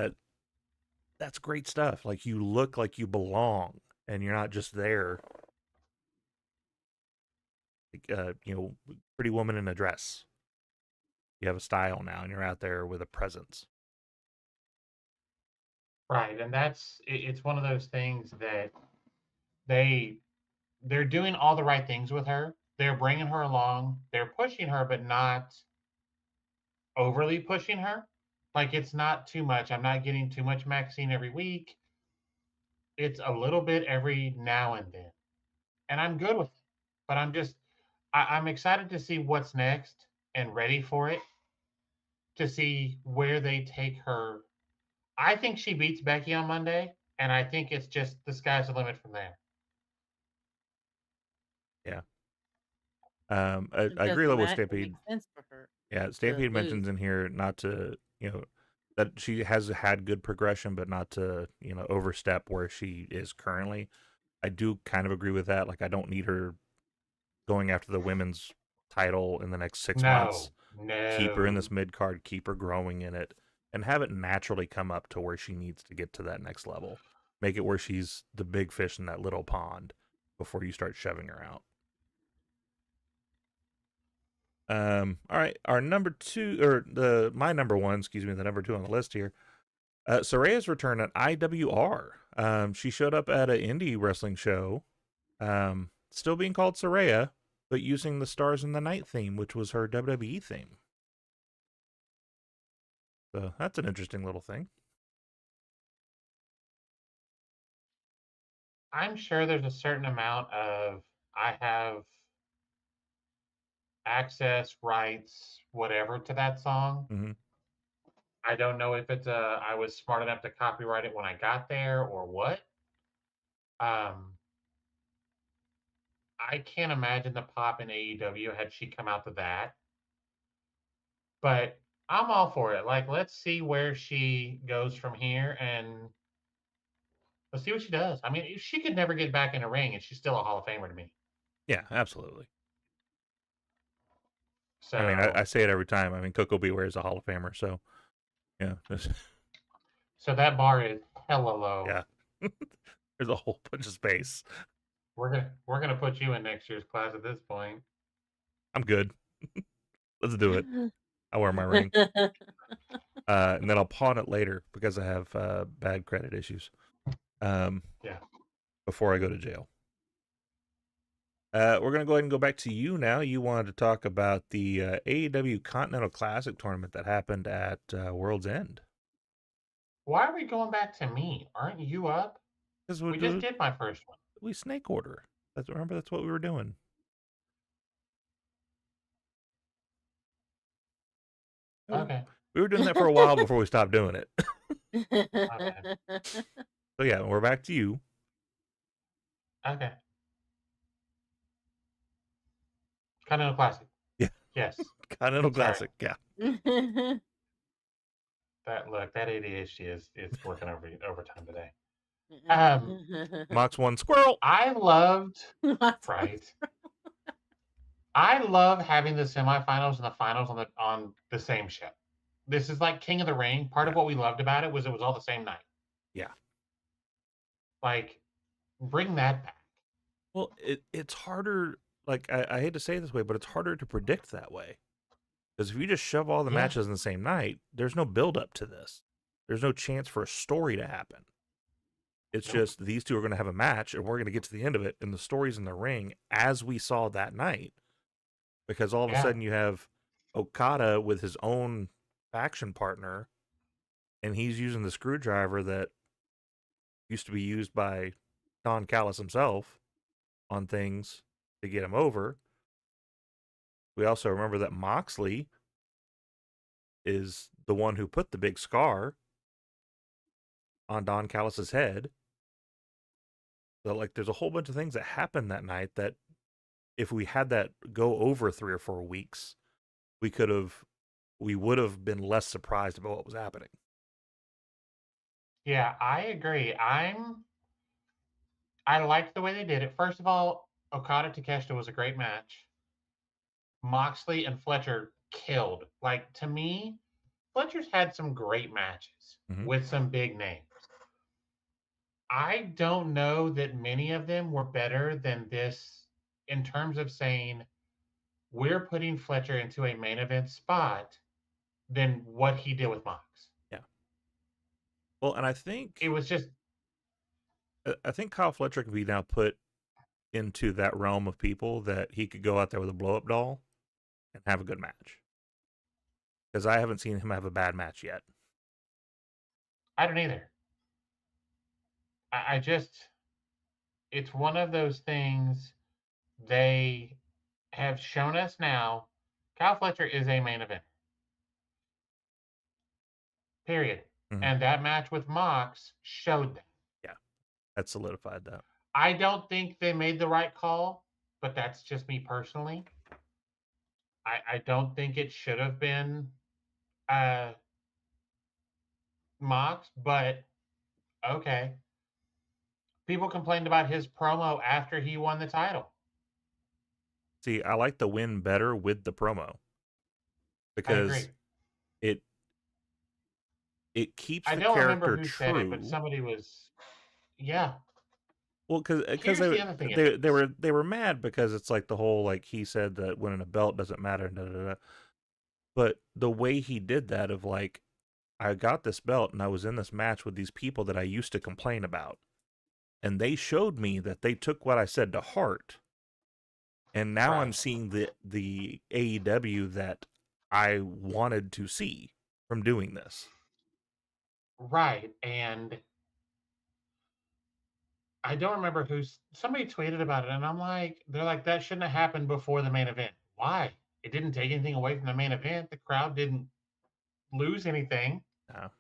that's great stuff. Like you look like you belong, and you're not just there. Like, pretty woman in a dress. You have a style now, and you're out there with a presence. Right, and it's one of those things that they're doing all the right things with her. They're bringing her along. They're pushing her, but not overly pushing her. Like it's not too much. I'm not getting too much Maxine every week. It's a little bit every now and then, and I'm good with it. But I'm excited to see what's next and ready for it, to see where they take her. I think she beats Becky on Monday, and I think it's just the sky's the limit from there. Yeah. I It agree doesn't with matter. It Stampede. makes sense for her Yeah, to Stampede lose. mentions in here not to, that she has had good progression, but not to, overstep where she is currently. I do kind of agree with that. Like, I don't need her going after the women's title in the next 6 months. Keep her in this mid card, keep her growing in it, and have it naturally come up to where she needs to get to that next level. Make it where she's the big fish in that little pond before you start shoving her out. All right, our number two, or my number one, excuse me, the number two on the list here. Saraya's return at IWR. She showed up at an indie wrestling show, still being called Saraya, but using the Stars in the Night theme, which was her WWE theme. So that's an interesting little thing. I'm sure there's a certain amount of I have access rights, whatever, to that song. Mm-hmm. I don't know if it's I was smart enough to copyright it when I got there or what. I can't imagine the pop in AEW had she come out to that. But I'm all for it. Like, let's see where she goes from here, and let's see what she does. I mean, she could never get back in a ring, and she's still a Hall of Famer to me. Yeah, absolutely. So I mean, I say it every time. I mean, Coco Beware is a Hall of Famer, so yeah. So that bar is hella low. Yeah. There's a whole bunch of space. We're gonna put you in next year's class at this point. I'm good. Let's do it. I'll wear my ring. And then I'll pawn it later because I have bad credit issues. Yeah. Before I go to jail. We're going to go ahead and go back to you now. You wanted to talk about the AEW Continental Classic tournament that happened at World's End. Why are we going back to me? Aren't you up? Because we just did my first one. We snake order. Remember, that's what we were doing. Okay. We were doing that for a while before we stopped doing it. Okay. So yeah, we're back to you. Okay. Continental Classic. Yeah. Yes. Continental Classic. Yeah. That ADHD is working overtime today. Mox one squirrel. I loved right. I love having the semifinals and the finals on the same show. This is like King of the Ring. Part of what we loved about it was all the same night. Yeah. Like, bring that back. Well, it's harder. Like, I hate to say it this way, but it's harder to predict that way. Because if you just shove all the matches in the same night, there's no build up to this. There's no chance for a story to happen. It's just these two are going to have a match, and we're going to get to the end of it, and the story's in the ring as we saw that night. Because all of a sudden you have Okada with his own faction partner, and he's using the screwdriver that used to be used by Don Callis himself on things to get him over. We also remember that Moxley is the one who put the big scar on Don Callis's head. So, like, there's a whole bunch of things that happened that night that if we had that go over 3 or 4 weeks, we would have been less surprised about what was happening. Yeah, I agree. I liked the way they did it. First of all, Okada Takeshita was a great match. Moxley and Fletcher killed. Like, to me, Fletcher's had some great matches with some big names. I don't know that many of them were better than this in terms of saying we're putting Fletcher into a main event spot than what he did with Mox. Yeah. Well, and I think it was just. I think Kyle Fletcher could be now put into that realm of people that he could go out there with a blow-up doll and have a good match. Because I haven't seen him have a bad match yet. I don't either. I just, it's one of those things they have shown us now. Kyle Fletcher is a main event. Period. And that match with Mox showed that. Yeah, that solidified that. I don't think they made the right call, but that's just me personally. I don't think it should have been Mox, but okay. People complained about his promo after he won the title. See, I like the win better with the promo. Because it keeps the character true. I don't remember who said it, but somebody was, yeah. Well, because they were mad because it's like the whole, like, he said that winning a belt doesn't matter. Da, da, da. But the way he did that of, like, I got this belt and I was in this match with these people that I used to complain about. And they showed me that they took what I said to heart. And now I'm seeing the AEW that I wanted to see from doing this. Right. And I don't remember somebody tweeted about it, and they're like, that shouldn't have happened before the main event. Why? It didn't take anything away from the main event. The crowd didn't lose anything. No.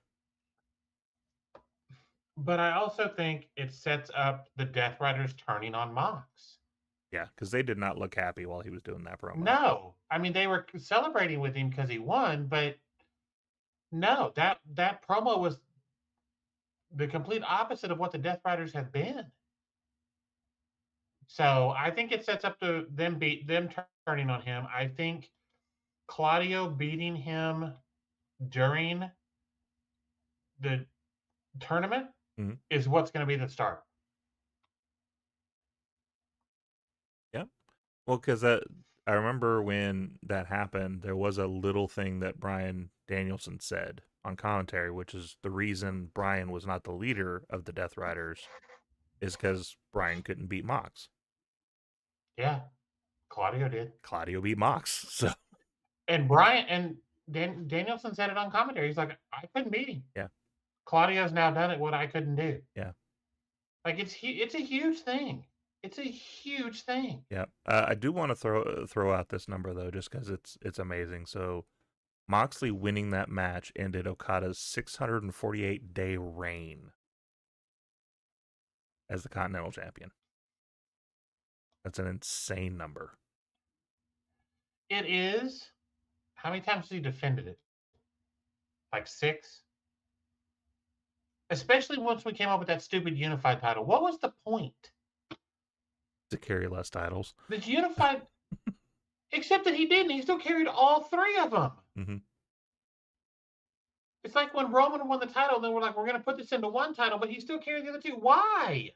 But I also think it sets up the Death Riders turning on Mox. Yeah, because they did not look happy while he was doing that promo. No. I mean, they were celebrating with him because he won, but no, that promo was the complete opposite of what the Death Riders have been. So I think it sets up to them turning on him. I think Claudio beating him during the tournament is what's going to be the start. Yeah. Well, because I remember when that happened, there was a little thing that Bryan Danielson said on commentary, which is the reason Bryan was not the leader of the Death Riders is because Bryan couldn't beat Mox. Yeah, Claudio did. Claudio beat Mox. So, and Bryan and Danielson said it on commentary. He's like, I couldn't beat him. Yeah, Claudio's now done it what I couldn't do. Yeah, like it's a huge thing. It's a huge thing. Yeah, I do want to throw out this number though, just because it's amazing. So, Moxley winning that match ended Okada's 648-day reign as the Continental Champion. That's an insane number. It is. How many times has he defended it? Like 6? Especially once we came up with that stupid unified title. What was the point? To carry less titles. The unified... Except that he didn't. He still carried all 3 of them. Mm-hmm. It's like when Roman won the title, then we're like, we're going to put this into one title, but he's still carrying the other two. Why?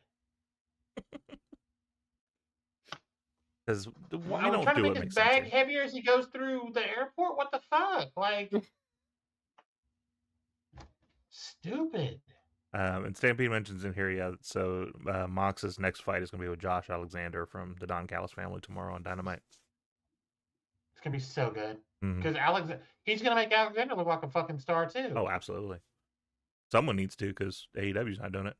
Because we Are we don't trying to do make it his makes sense bag here. heavier as he goes through the airport? What the fuck? Like, stupid. And Stampede mentions in here, yeah, so Mox's next fight is going to be with Josh Alexander from the Don Callis family tomorrow on Dynamite. It's going to be so good. Mhm. Because he's going to make Alexander look like a fucking star, too. Oh, absolutely. Someone needs to, because AEW's not doing it.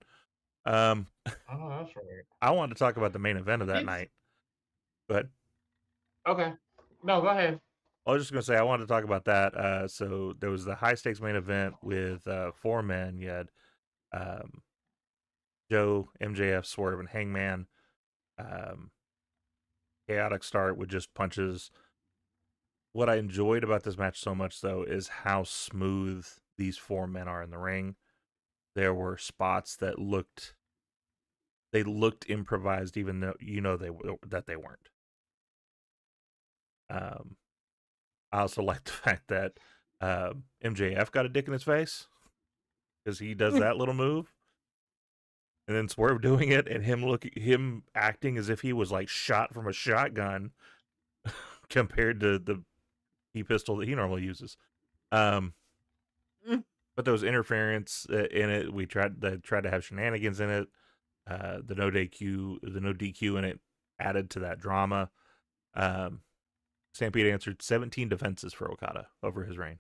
Oh, that's right. I wanted to talk about the main event of that night. But Okay. No, go ahead. I was just going to say, I wanted to talk about that. So there was the high-stakes main event with 4 men. You had Joe, MJF, Swerve, and Hangman. Chaotic start with just punches. What I enjoyed about this match so much, though, is how smooth these 4 men are in the ring. There were spots that looked improvised, even though that they weren't. I also like the fact that MJF got a dick in his face because he does that little move, and then Swerve doing it, and him acting as if he was like shot from a shotgun compared to the pistol that he normally uses. But there was interference in it. They tried to have shenanigans in it. The no DQ in it added to that drama. Stampede answered 17 defenses for Okada over his reign.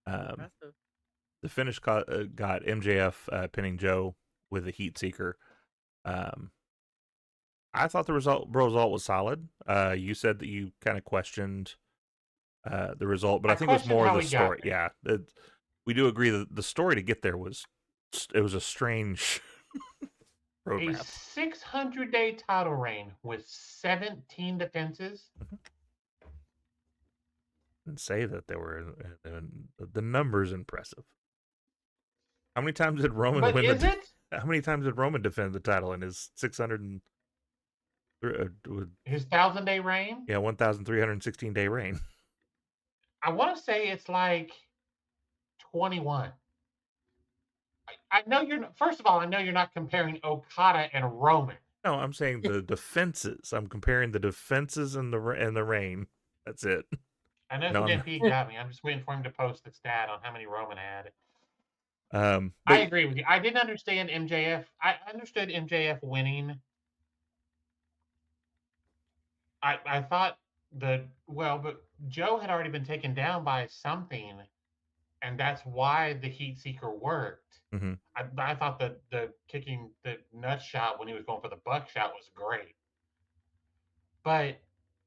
The finish got MJF pinning Joe with a heat seeker. I thought the result was solid. You said that you kind of questioned the result, but I think it was more the story. Yeah, we do agree that the story to get there was a strange roadmap. A 600-day title reign with 17 defenses. And say that they were the numbers impressive. How many times did Roman win? How many times did Roman defend the title in his 600? His 1,000-day reign? Yeah, 1,316-day reign. I want to say it's like 21. I know first of all, I know you're not comparing Okada and Roman. No, I'm saying the defenses. I'm comparing the defenses and the reign. That's it. I know DMP got me. I'm just waiting for him to post the stat on how many Roman had. I agree with you. I didn't understand MJF. I understood MJF winning. I thought but Joe had already been taken down by something, and that's why the heat seeker worked. Mm-hmm. I thought that the kicking the nut shot when he was going for the buckshot was great. But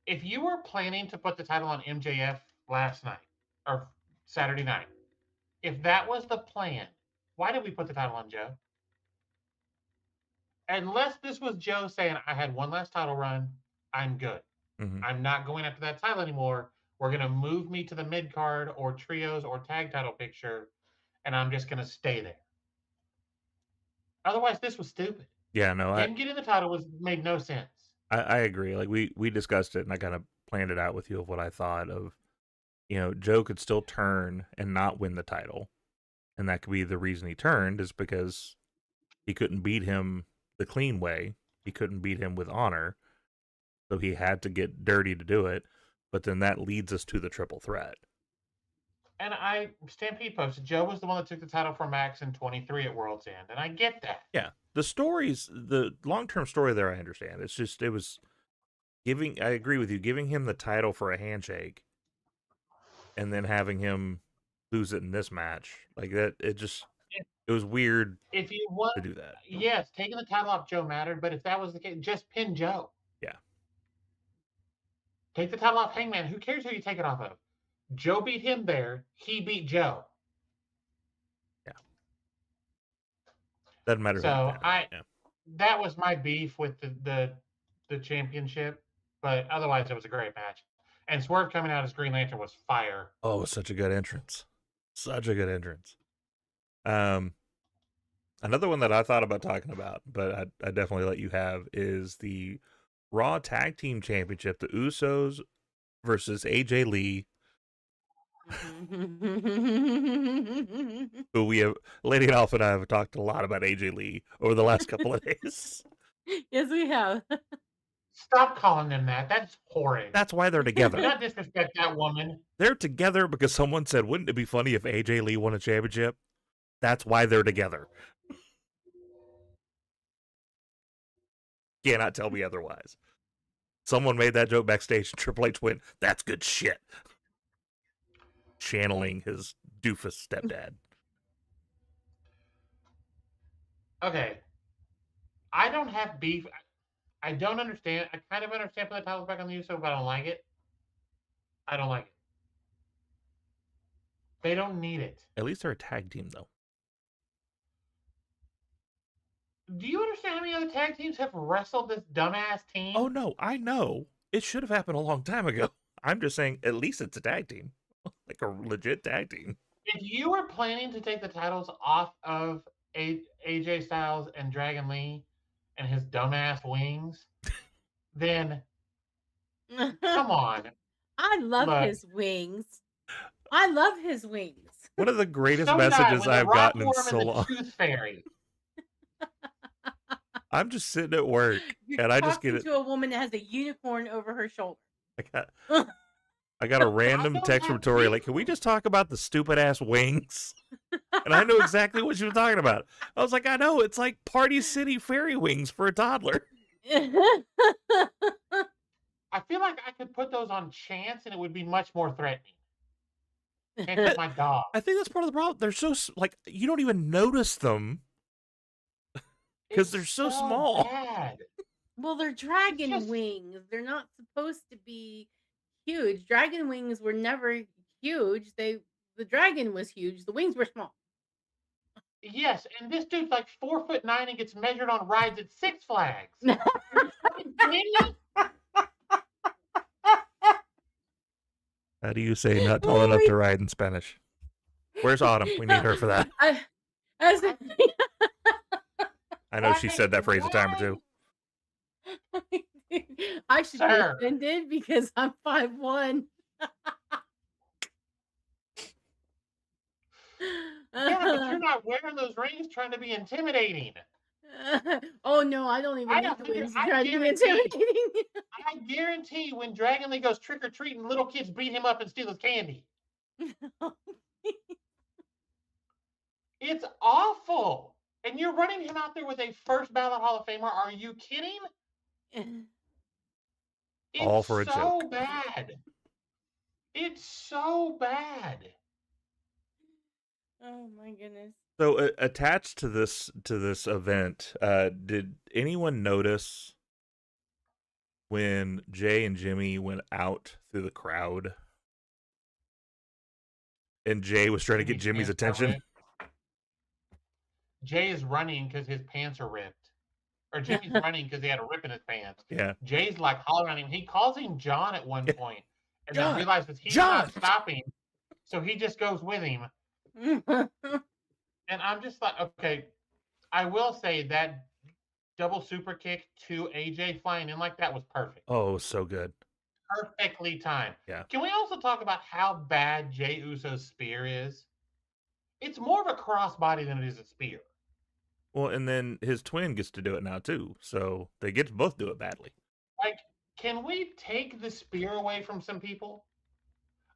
if you were planning to put the title on MJF last night or Saturday night, if that was the plan, why did we put the title on Joe? Unless this was Joe saying, I had one last title run, I'm good. Mm-hmm. I'm not going after that title anymore. We're going to move me to the mid card or trios or tag title picture, and I'm just going to stay there. Otherwise, this was stupid. Yeah, no. Him getting the title made no sense. I agree. Like we discussed it, and I kind of planned it out with you of what I thought of. Joe could still turn and not win the title, and that could be the reason he turned is because he couldn't beat him the clean way. He couldn't beat him with honor, so he had to get dirty to do it. But then that leads us to the triple threat. And Stampede posted, Joe was the one that took the title from Max in 23 at World's End, and I get that. Yeah, the long-term story there, I understand. It's just, it was I agree with you, giving him the title for a handshake and then having him lose it in this match. Like that, it was weird if you want to do that. Yes, taking the title off Joe mattered, but if that was the case, just pin Joe. Yeah. Take the title off Hangman. Who cares who you take it off of? Joe beat him there. He beat Joe. Yeah. Doesn't matter. So that was my beef with the championship, but otherwise it was a great match. And Swerve coming out as Green Lantern was fire. Oh, it was such a good entrance. Such a good entrance. Another one that I thought about talking about, but I definitely let you have, is the Raw Tag Team Championship, the Usos versus AJ Lee Who we have, Lady and Alpha and I have talked a lot about AJ Lee over the last couple of days. Yes, we have. Stop calling them that. That's horrid. That's why they're together. Do not disrespect that woman. They're together because someone said, wouldn't it be funny if AJ Lee won a championship? That's why they're together. Cannot tell me otherwise. Someone made that joke backstage and Triple H went, that's good shit. Channeling his doofus stepdad. Okay. I don't have beef. I don't understand. I kind of understand putting the titles back on the Uso, but I don't like it. I don't like it. They don't need it. At least they're a tag team, though. Do you understand how many other tag teams have wrestled this dumbass team? Oh, no, I know. It should have happened a long time ago. I'm just saying, at least it's a tag team. Like a legit tag team. If you were planning to take the titles off of AJ Styles and Dragon Lee and his dumbass wings, then come on. I love Look. his wings. I love his wings. One of the greatest So did I messages when The I've Rock gotten in wore 'em so the long. Tooth Fairy. I'm just sitting at work, You're and I just talking get it. to a woman that has a unicorn over her shoulder. I got a random don't text from have Tori, beef. like, can we just talk about the stupid ass wings? And I knew exactly what she was talking about. I was like, I know, it's like Party City fairy wings for a toddler. I feel like I could put those on Chance and it would be much more threatening. Chance is my dog. I think that's part of the problem. They're so, like, you don't even notice them because they're so small. Bad. Well, they're dragon just- wings. They're not supposed to be huge. Dragon wings were never huge. The dragon was huge. The wings were small. Yes, and this dude's like 4'9" and gets measured on rides at Six Flags. Are you fucking kidding me? How do you say not tall enough to ride in Spanish? Where's Autumn? We need her for that. I know she said that phrase a time or two. I should Sir. be offended because I'm 5'1". Yeah, but you're not wearing those rings trying to be intimidating. Oh no, I don't even I need don't the think- wings to I try to be guarantee- intimidating. I guarantee when Dragon Lee goes trick or treating, little kids beat him up and steal his candy. It's awful. And you're running him out there with a first ballot Hall of Famer. Are you kidding? It's All for a so joke. bad. It's so bad. Oh my goodness. So attached to this event, did anyone notice when Jay and Jimmy went out through the crowd, and Jay was trying to get Jimmy's Pants are attention? ripped. Jay is running because his pants are ripped. Or Jimmy's running because he had a rip in his pants. Yeah. Jay's like hollering at him. He calls him John at one point, and John! then realizes he's John! not stopping. So he just goes with him. And I'm just like, okay, I will say that double super kick to AJ flying in like that was perfect. Oh, it was so good. Perfectly timed. Yeah. Can we also talk about how bad Jey Uso's spear is? It's more of a crossbody than it is a spear. Well, and then his twin gets to do it now too, so they get to both do it badly. Like, can we take the spear away from some people?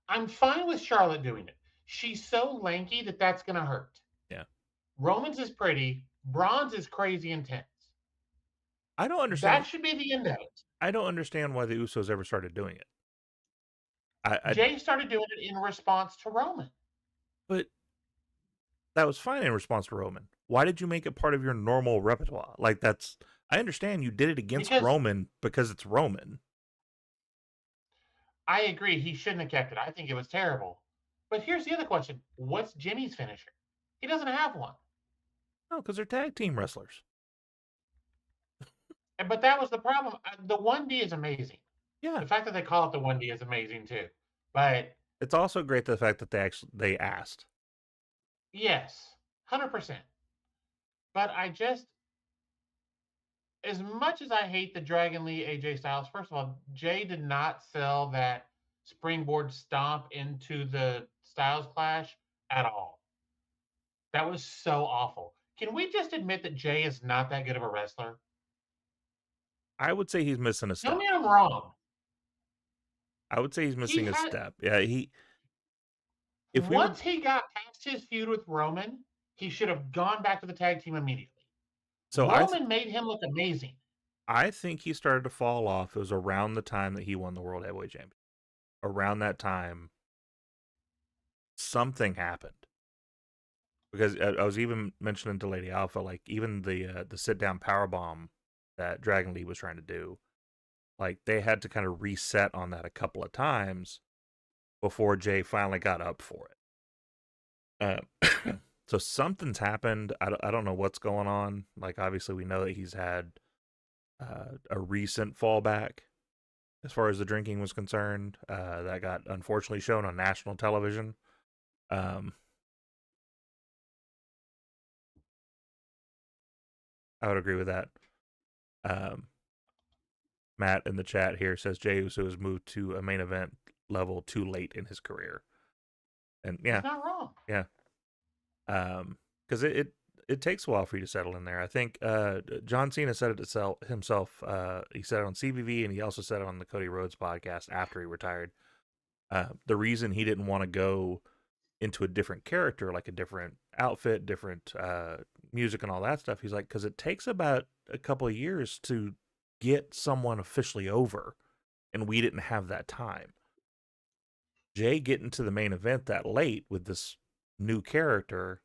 I'm fine with Charlotte doing it. She's so lanky that that's going to hurt. Yeah. Roman's is pretty. Braun's is crazy intense. I don't understand. That should be the end of it. I don't understand why the Usos ever started doing it. Jay started doing it in response to Roman. But that was fine in response to Roman. Why did you make it part of your normal repertoire? Like, that's, I understand you did it against Roman because it's Roman. I agree. He shouldn't have kept it. I think it was terrible. But here's the other question. What's Jimmy's finisher? He doesn't have one. No, because they're tag team wrestlers. But that was the problem. The 1D is amazing. Yeah. The fact that they call it the 1D is amazing too. But it's also great the fact that they asked. Yes, 100%. But I just, as much as I hate the Dragon Lee AJ Styles, first of all, Jay did not sell that springboard stomp into the styles clash at all. That was so awful. Can we just admit that Jay is not that good of a wrestler? I would say he's missing a Tell step. me I'm wrong. I would say he's missing a step. Yeah, Once he got past his feud with Roman, he should have gone back to the tag team immediately. So Roman made him look amazing. I think he started to fall off. It was around the time that he won the World Heavyweight Championship. Around that time, something happened. Because I was even mentioning to Lady Alpha, like even the sit down power bomb that Dragon Lee was trying to do, like they had to kind of reset on that a couple of times before Jay finally got up for it. So something's happened. I don't know what's going on. Like obviously we know that he's had a recent fallback as far as the drinking was concerned. That got unfortunately shown on national television. I would agree with that. Matt in the chat here says Jey Uso has moved to a main event level too late in his career. And yeah. He's not wrong. Yeah. Because it takes a while for you to settle in there. I think John Cena said it himself. He said it on CVV, and he also said it on the Cody Rhodes podcast after he retired. The reason he didn't want to go into a different character, like a different outfit, different music and all that stuff, he's like, because it takes about a couple of years to get someone officially over, and we didn't have that time. Jay getting to the main event that late with this new character,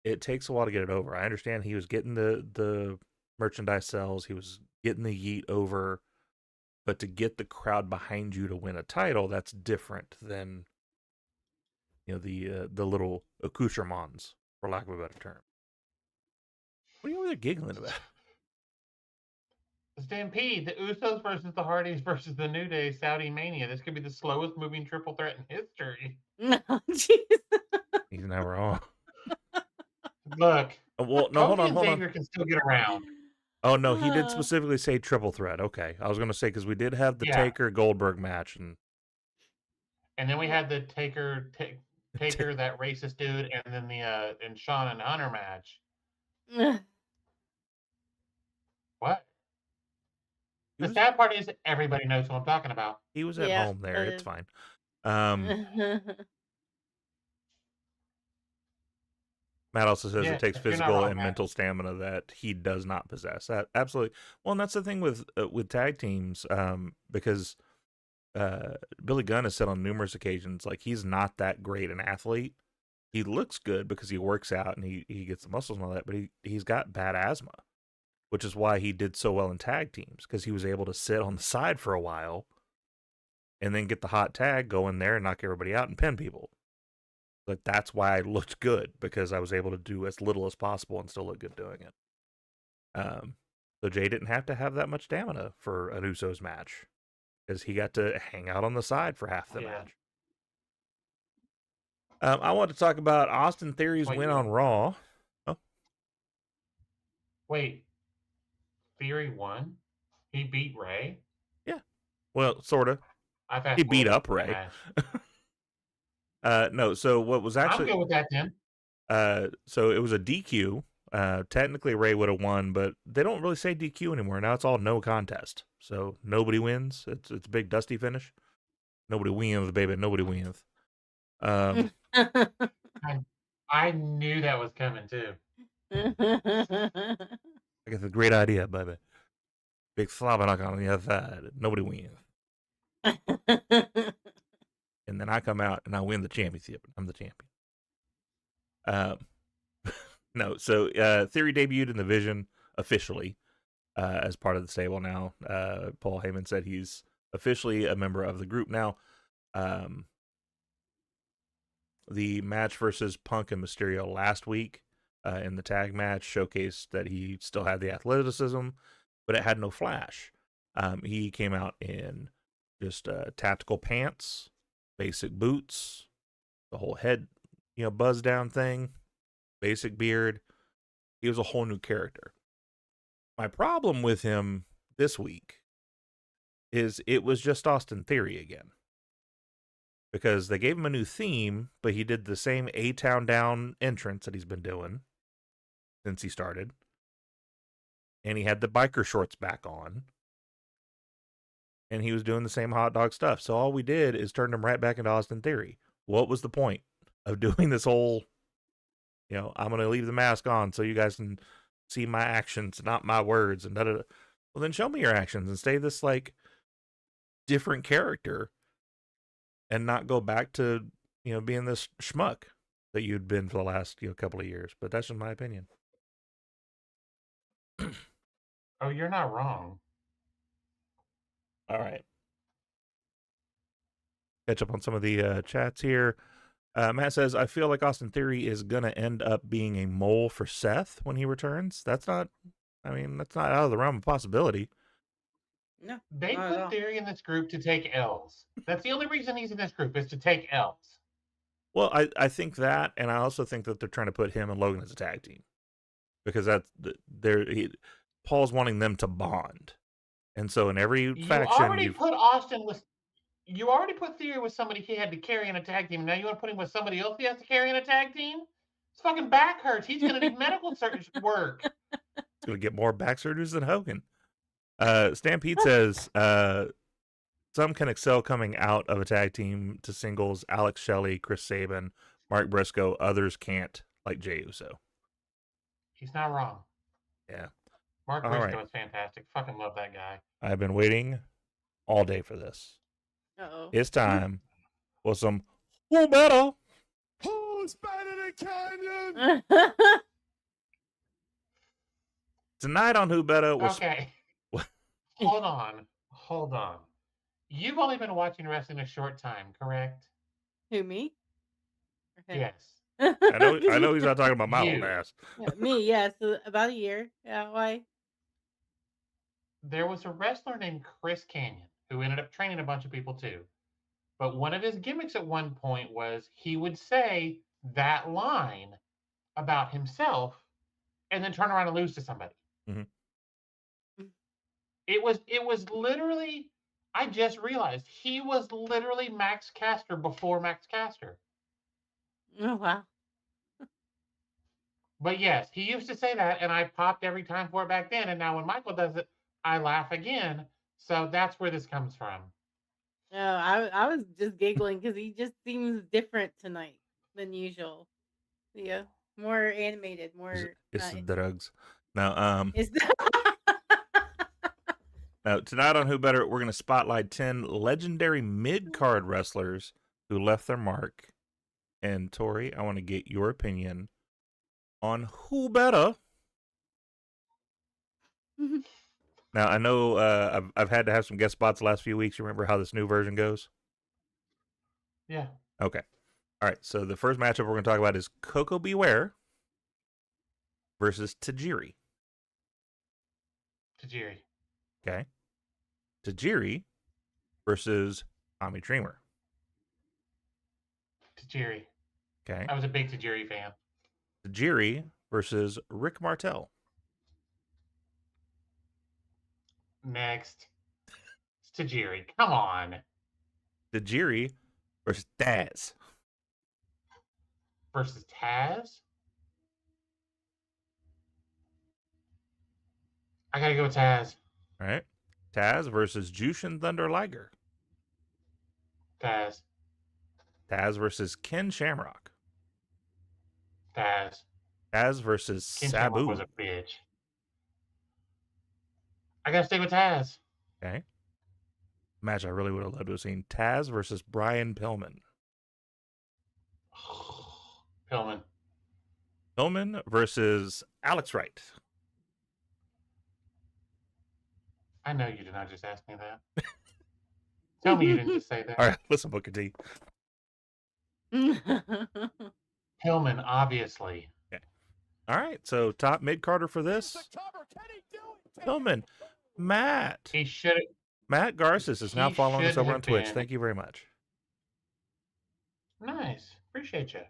it takes a while to get it over. I understand he was getting the merchandise sales, he was getting the yeet over, but to get the crowd behind you to win a title, that's different than, you know, the little accoutrements, for lack of a better term. What are you over there giggling about? Stampede, the Usos versus the Hardys versus the New Day, Saudi Mania. This could be the slowest moving triple threat in history. No, jeez. He's not wrong. Look, well, no, hold on. Xavier can still get around. Oh no, he did specifically say triple threat. Okay, I was gonna say because we did have the Taker Goldberg match, and then we had the Taker that racist dude, and then the and Shawn and Hunter match. What? The sad part is everybody knows who I'm talking about. He was at home there. It's fine. Matt also says it takes physical and mental stamina that he does not possess. Absolutely. Well, and that's the thing with tag teams, because Billy Gunn has said on numerous occasions, like, he's not that great an athlete. He looks good because he works out and he gets the muscles and all that, but he's got bad asthma, which is why he did so well in tag teams, because he was able to sit on the side for a while and then get the hot tag, go in there and knock everybody out and pin people. Like, that's why I looked good, because I was able to do as little as possible and still look good doing it. So Jay didn't have to have that much stamina for an Usos match, because he got to hang out on the side for half the match. I want to talk about Austin Theory's win on Raw. Oh. Wait, Theory won? He beat Ray? Yeah. Well, sort of. He beat up Ray. No, so what was actually... I'm good with that, then. So it was a DQ. Technically, Ray would have won, but they don't really say DQ anymore. Now it's all no contest. So nobody wins. It's a big dusty finish. Nobody wins, baby. Nobody wins. I knew that was coming, too. I got the great idea, baby. Big slobber knock on the other side. Nobody wins. And then I come out and I win the championship. I'm the champion. No, so Theory debuted in the Vision officially as part of the stable now. Paul Heyman said he's officially a member of the group now. The match versus Punk and Mysterio last week in the tag match showcased that he still had the athleticism, but it had no flash. He came out in just tactical pants, basic boots, the whole head, buzz down thing, basic beard. He was a whole new character. My problem with him this week is it was just Austin Theory again. because they gave him a new theme, but he did the same A-Town Down entrance that he's been doing since he started. And he had the biker shorts back on. And he was doing the same hot dog stuff. So all we did is turn him right back into Austin Theory. What was the point of doing this whole, I'm going to leave the mask on so you guys can see my actions, not my words, and da-da-da. Well, then show me your actions and stay this, different character and not go back to, being this schmuck that you'd been for the last, couple of years. But that's just my opinion. Oh, you're not wrong. All right. Catch up on some of the chats here. Matt says, I feel like Austin Theory is going to end up being a mole for Seth when he returns. That's not out of the realm of possibility. No. They put Theory in this group to take L's. That's the only reason he's in this group, is to take L's. Well, I think that, and I also think that they're trying to put him and Logan as a tag team. Because Paul's wanting them to bond. And so in every faction... You already put Theory with somebody he had to carry in a tag team. Now you want to put him with somebody else he has to carry in a tag team? His fucking back hurts. He's going to need medical work. He's going to get more back surgeries than Hogan. Stampede says, some can excel coming out of a tag team to singles. Alex Shelley, Chris Sabin, Mark Briscoe. Others can't, like Jey Uso. He's not wrong. Yeah. Mark Briscoe is fantastic. Fucking love that guy. I've been waiting all day for this. Uh-oh. It's time for some Who Better? Who's better than Canyon? Tonight on Who Better was... Okay. Hold on. You've only been watching wrestling a short time, correct? Who, me? Okay. Yes. I know he's not talking about my old ass. Yeah, me, yes. About a year. Yeah, why? There was a wrestler named Chris Canyon who ended up training a bunch of people too. But one of his gimmicks at one point was he would say that line about himself and then turn around and lose to somebody. Mm-hmm. It was literally, I just realized, he was literally Max Caster before Max Caster. Oh, wow. But yes, he used to say that, and I popped every time for it back then. And now when Michael does it, I laugh again. So that's where this comes from. No, I was just giggling because he just seems different tonight than usual. Yeah, more animated, more. It's the drugs. Now, It's now tonight on Who Better, we're going to spotlight 10 legendary mid-card wrestlers who left their mark. And Tori, I want to get your opinion on Who Better. Now, I know I've had to have some guest spots the last few weeks. You remember how this new version goes? Yeah. Okay. All right. So the first matchup we're going to talk about is Coco Beware versus Tajiri. Tajiri. Okay. Tajiri versus Tommy Dreamer. Tajiri. Okay. I was a big Tajiri fan. Tajiri versus Rick Martel. Next. It's Tajiri. Come on. Tajiri versus Taz. Versus Taz? I gotta go with Taz. All right. Taz versus Jushin Thunder Liger. Taz. Taz versus Ken Shamrock. Taz. Taz versus Ken Sabu. Shamrock was a bitch. I gotta stay with Taz. Okay. Match I really would have loved to have seen. Taz versus Brian Pillman. Pillman. Pillman versus Alex Wright. I know you did not just ask me that. Tell me you didn't just say that. All right, listen, Booker T. Pillman, obviously. Okay. All right, so top mid-carder for this. Pillman. Matt. He should. Matt Garces is now following us over on Twitch. Been. Thank you very much. Nice. Appreciate you.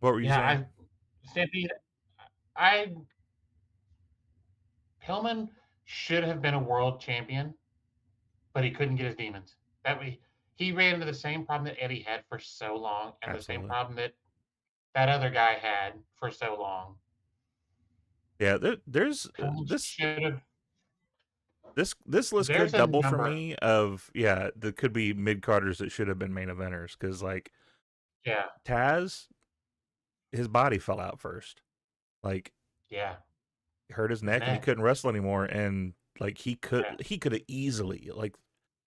What were you saying? Stampede, Pillman should have been a world champion, but he couldn't get his demons. He ran into the same problem that Eddie had for so long, and the same Absolutely. problem that other guy had for so long. Yeah, there's this list could double for me of there could be mid carders that should have been main eventers because like Taz, his body fell out first, like he hurt his neck and he couldn't wrestle anymore, and like he could have easily like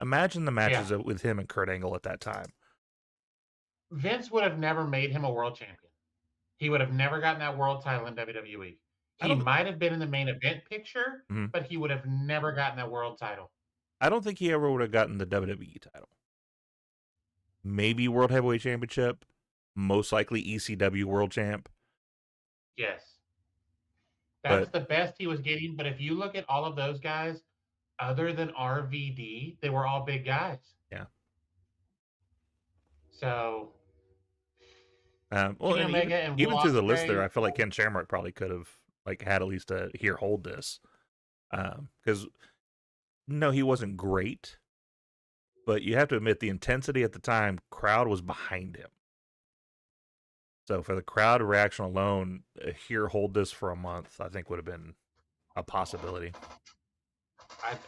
imagine the matches with him and Kurt Angle at that time. Vince would have never made him a world champion. He would have never gotten that world title in WWE. He might have been in the main event picture, but he would have never gotten that world title. I don't think he ever would have gotten the WWE title. Maybe World Heavyweight Championship, most likely ECW World Champ. Yes. That's the best he was getting, but if you look at all of those guys, other than RVD, they were all big guys. Yeah. So well, and even through the list there, I feel like Ken Shamrock probably could have like had at least a here, hold this, because no, he wasn't great, but you have to admit the intensity at the time, crowd was behind him. So for the crowd reaction alone, here, hold this for a month, I think would have been a possibility.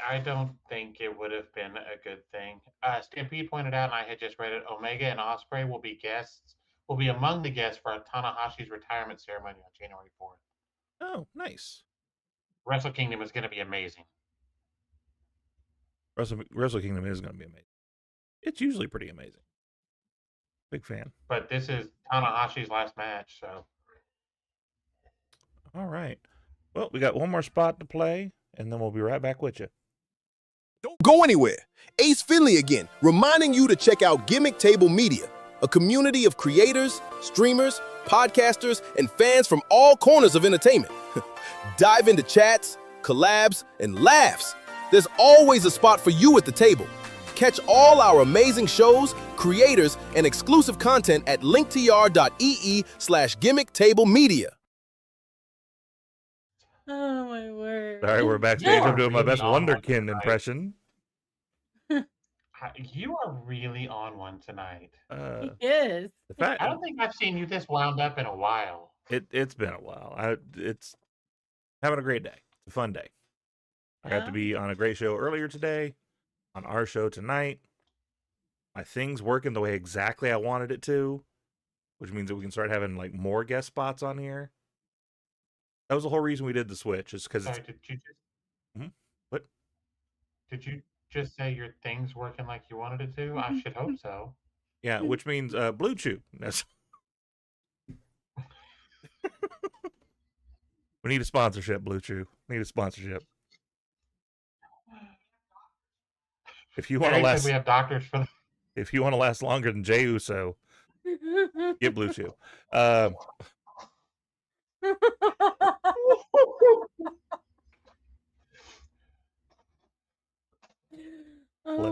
I don't think it would have been a good thing. Stampede pointed out, and I had just read it, Omega and Ospreay will be among the guests for Tanahashi's retirement ceremony on January 4th. Oh, nice. Wrestle Kingdom is going to be amazing. Wrestle Kingdom is going to be amazing. It's usually pretty amazing. Big fan. But this is Tanahashi's last match, so. All right. Well, we got one more spot to play, and then we'll be right back with you. Don't go anywhere. Ace Finlay again, reminding you to check out Gimmick Table Media, a community of creators, streamers, podcasters, and fans from all corners of entertainment. Dive into chats, collabs, and laughs. There's always a spot for you at the table. Catch all our amazing shows, creators, and exclusive content at linktr.ee/GimmickTableMedia. Oh my word! All right, we're backstage. I'm doing my best Wonderkin impression. You are really on one tonight. He is. I don't think I've seen you this wound up in a while. It's been a while. It's having a great day. It's a fun day. I got to be on a great show earlier today, on our show tonight. My thing's working the way exactly I wanted it to, which means that we can start having like more guest spots on here. That was the whole reason we did the switch, is because What? Did you just say your thing's working like you wanted it to? I should hope so. Yeah, which means Blue Chew. We need a sponsorship, Blue Chew. We need a sponsorship. If you want to last, we have doctors for. If you want to last longer than Jey Uso, get Blue Chew. Let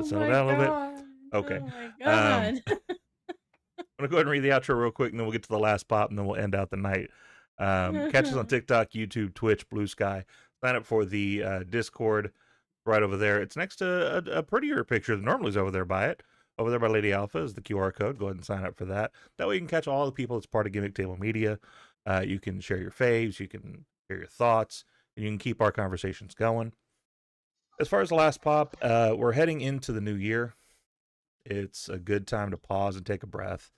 it settle down a little bit. Okay. Oh my God. I'm gonna go ahead and read the outro real quick, and then we'll get to the last pop, and then we'll end out the night. Catch us on TikTok, YouTube, Twitch, Blue Sky. Sign up for the Discord right over there. It's next to a prettier picture than normally is over there by it. Over there by Lady Alpha is the QR code. Go ahead and sign up for that. That way you can catch all the people that's part of Gimmick Table Media. You can share your faves, you can share your thoughts, and you can keep our conversations going. As far as the last pop, we're heading into the new year. It's a good time to pause and take a breath.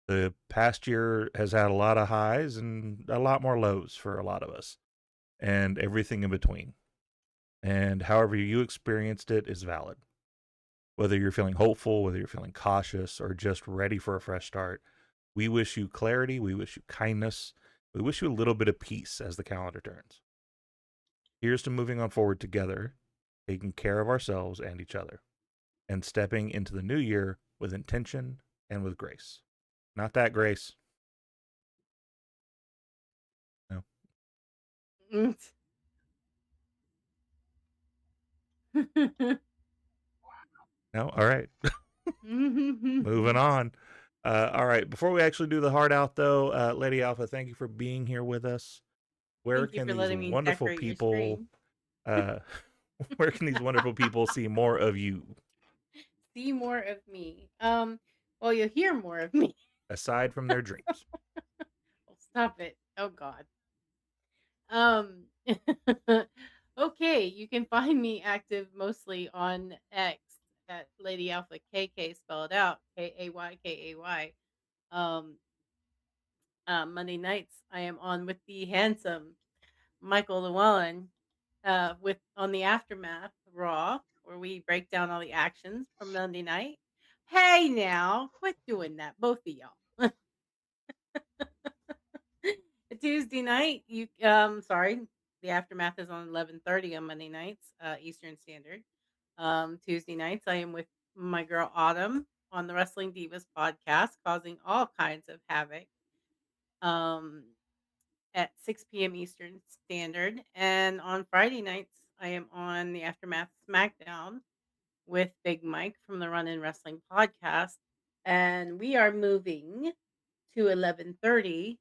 The past year has had a lot of highs and a lot more lows for a lot of us, and everything in between. And however you experienced it is valid. Whether you're feeling hopeful, whether you're feeling cautious, or just ready for a fresh start, we wish you clarity, we wish you kindness, we wish you a little bit of peace as the calendar turns. Here's to moving on forward together, taking care of ourselves and each other, and stepping into the new year with intention and with grace. Not that grace. No. No? All right. Moving on. All right. Before we actually do the hard out, though, Lady Alpha, thank you for being here with us. Where can these wonderful people... where can these wonderful people see more of you? see more of me. Well, you'll hear more of me. Aside from their dreams. Oh, stop it. Oh God. Okay, you can find me active mostly on X at Lady Alpha KK spelled out KAYKAY. Um, Monday nights I am on with the handsome Michael Llewellyn with on the Aftermath Raw, where we break down all the actions from Monday night. Hey now, quit doing that, both of y'all. Tuesday night, the Aftermath is on 11:30 on Monday nights, Eastern Standard. Tuesday nights, I am with my girl Autumn on the Wrestling Divas podcast, causing all kinds of havoc. At 6 p.m. Eastern Standard, and on Friday nights, I am on the Aftermath SmackDown with Big Mike from the Run In Wrestling podcast, and we are moving to 11:30.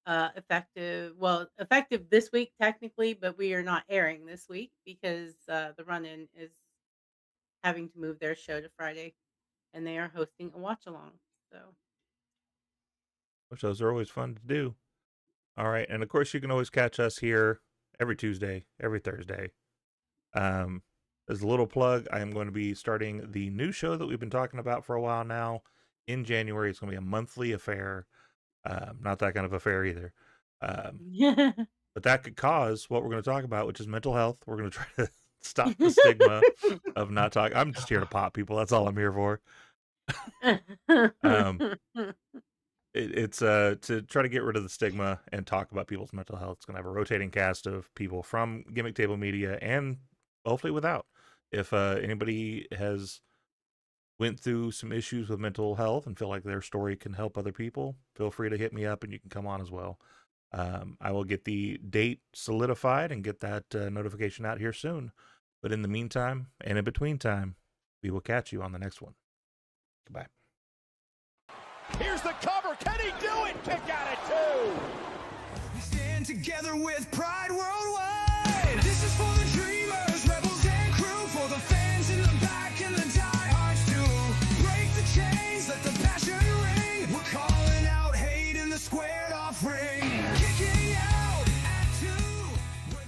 Effective this week technically, but we are not airing this week because the Run-In is having to move their show to Friday, and they are hosting a watch along. So, Which those are always fun to do. All right, and of course you can always catch us here every Tuesday, every Thursday. As a little plug, I am going to be starting the new show that we've been talking about for a while now. In January, it's going to be a monthly affair. Not that kind of affair either. But that could cause what we're going to talk about, which is mental health. We're going to try to stop the stigma of not talking. I'm just here to pop people. That's all I'm here for. It's to try to get rid of the stigma and talk about people's mental health. It's going to have a rotating cast of people from Gimmick Table Media and hopefully without. If anybody has went through some issues with mental health and feel like their story can help other people, feel free to hit me up and you can come on as well. I will get the date solidified and get that notification out here soon. But in the meantime and in between time, we will catch you on the next one. Goodbye. Here's the cover. Can he do it? Kick out at 2. We stand together with pride worldwide. This is for the dream.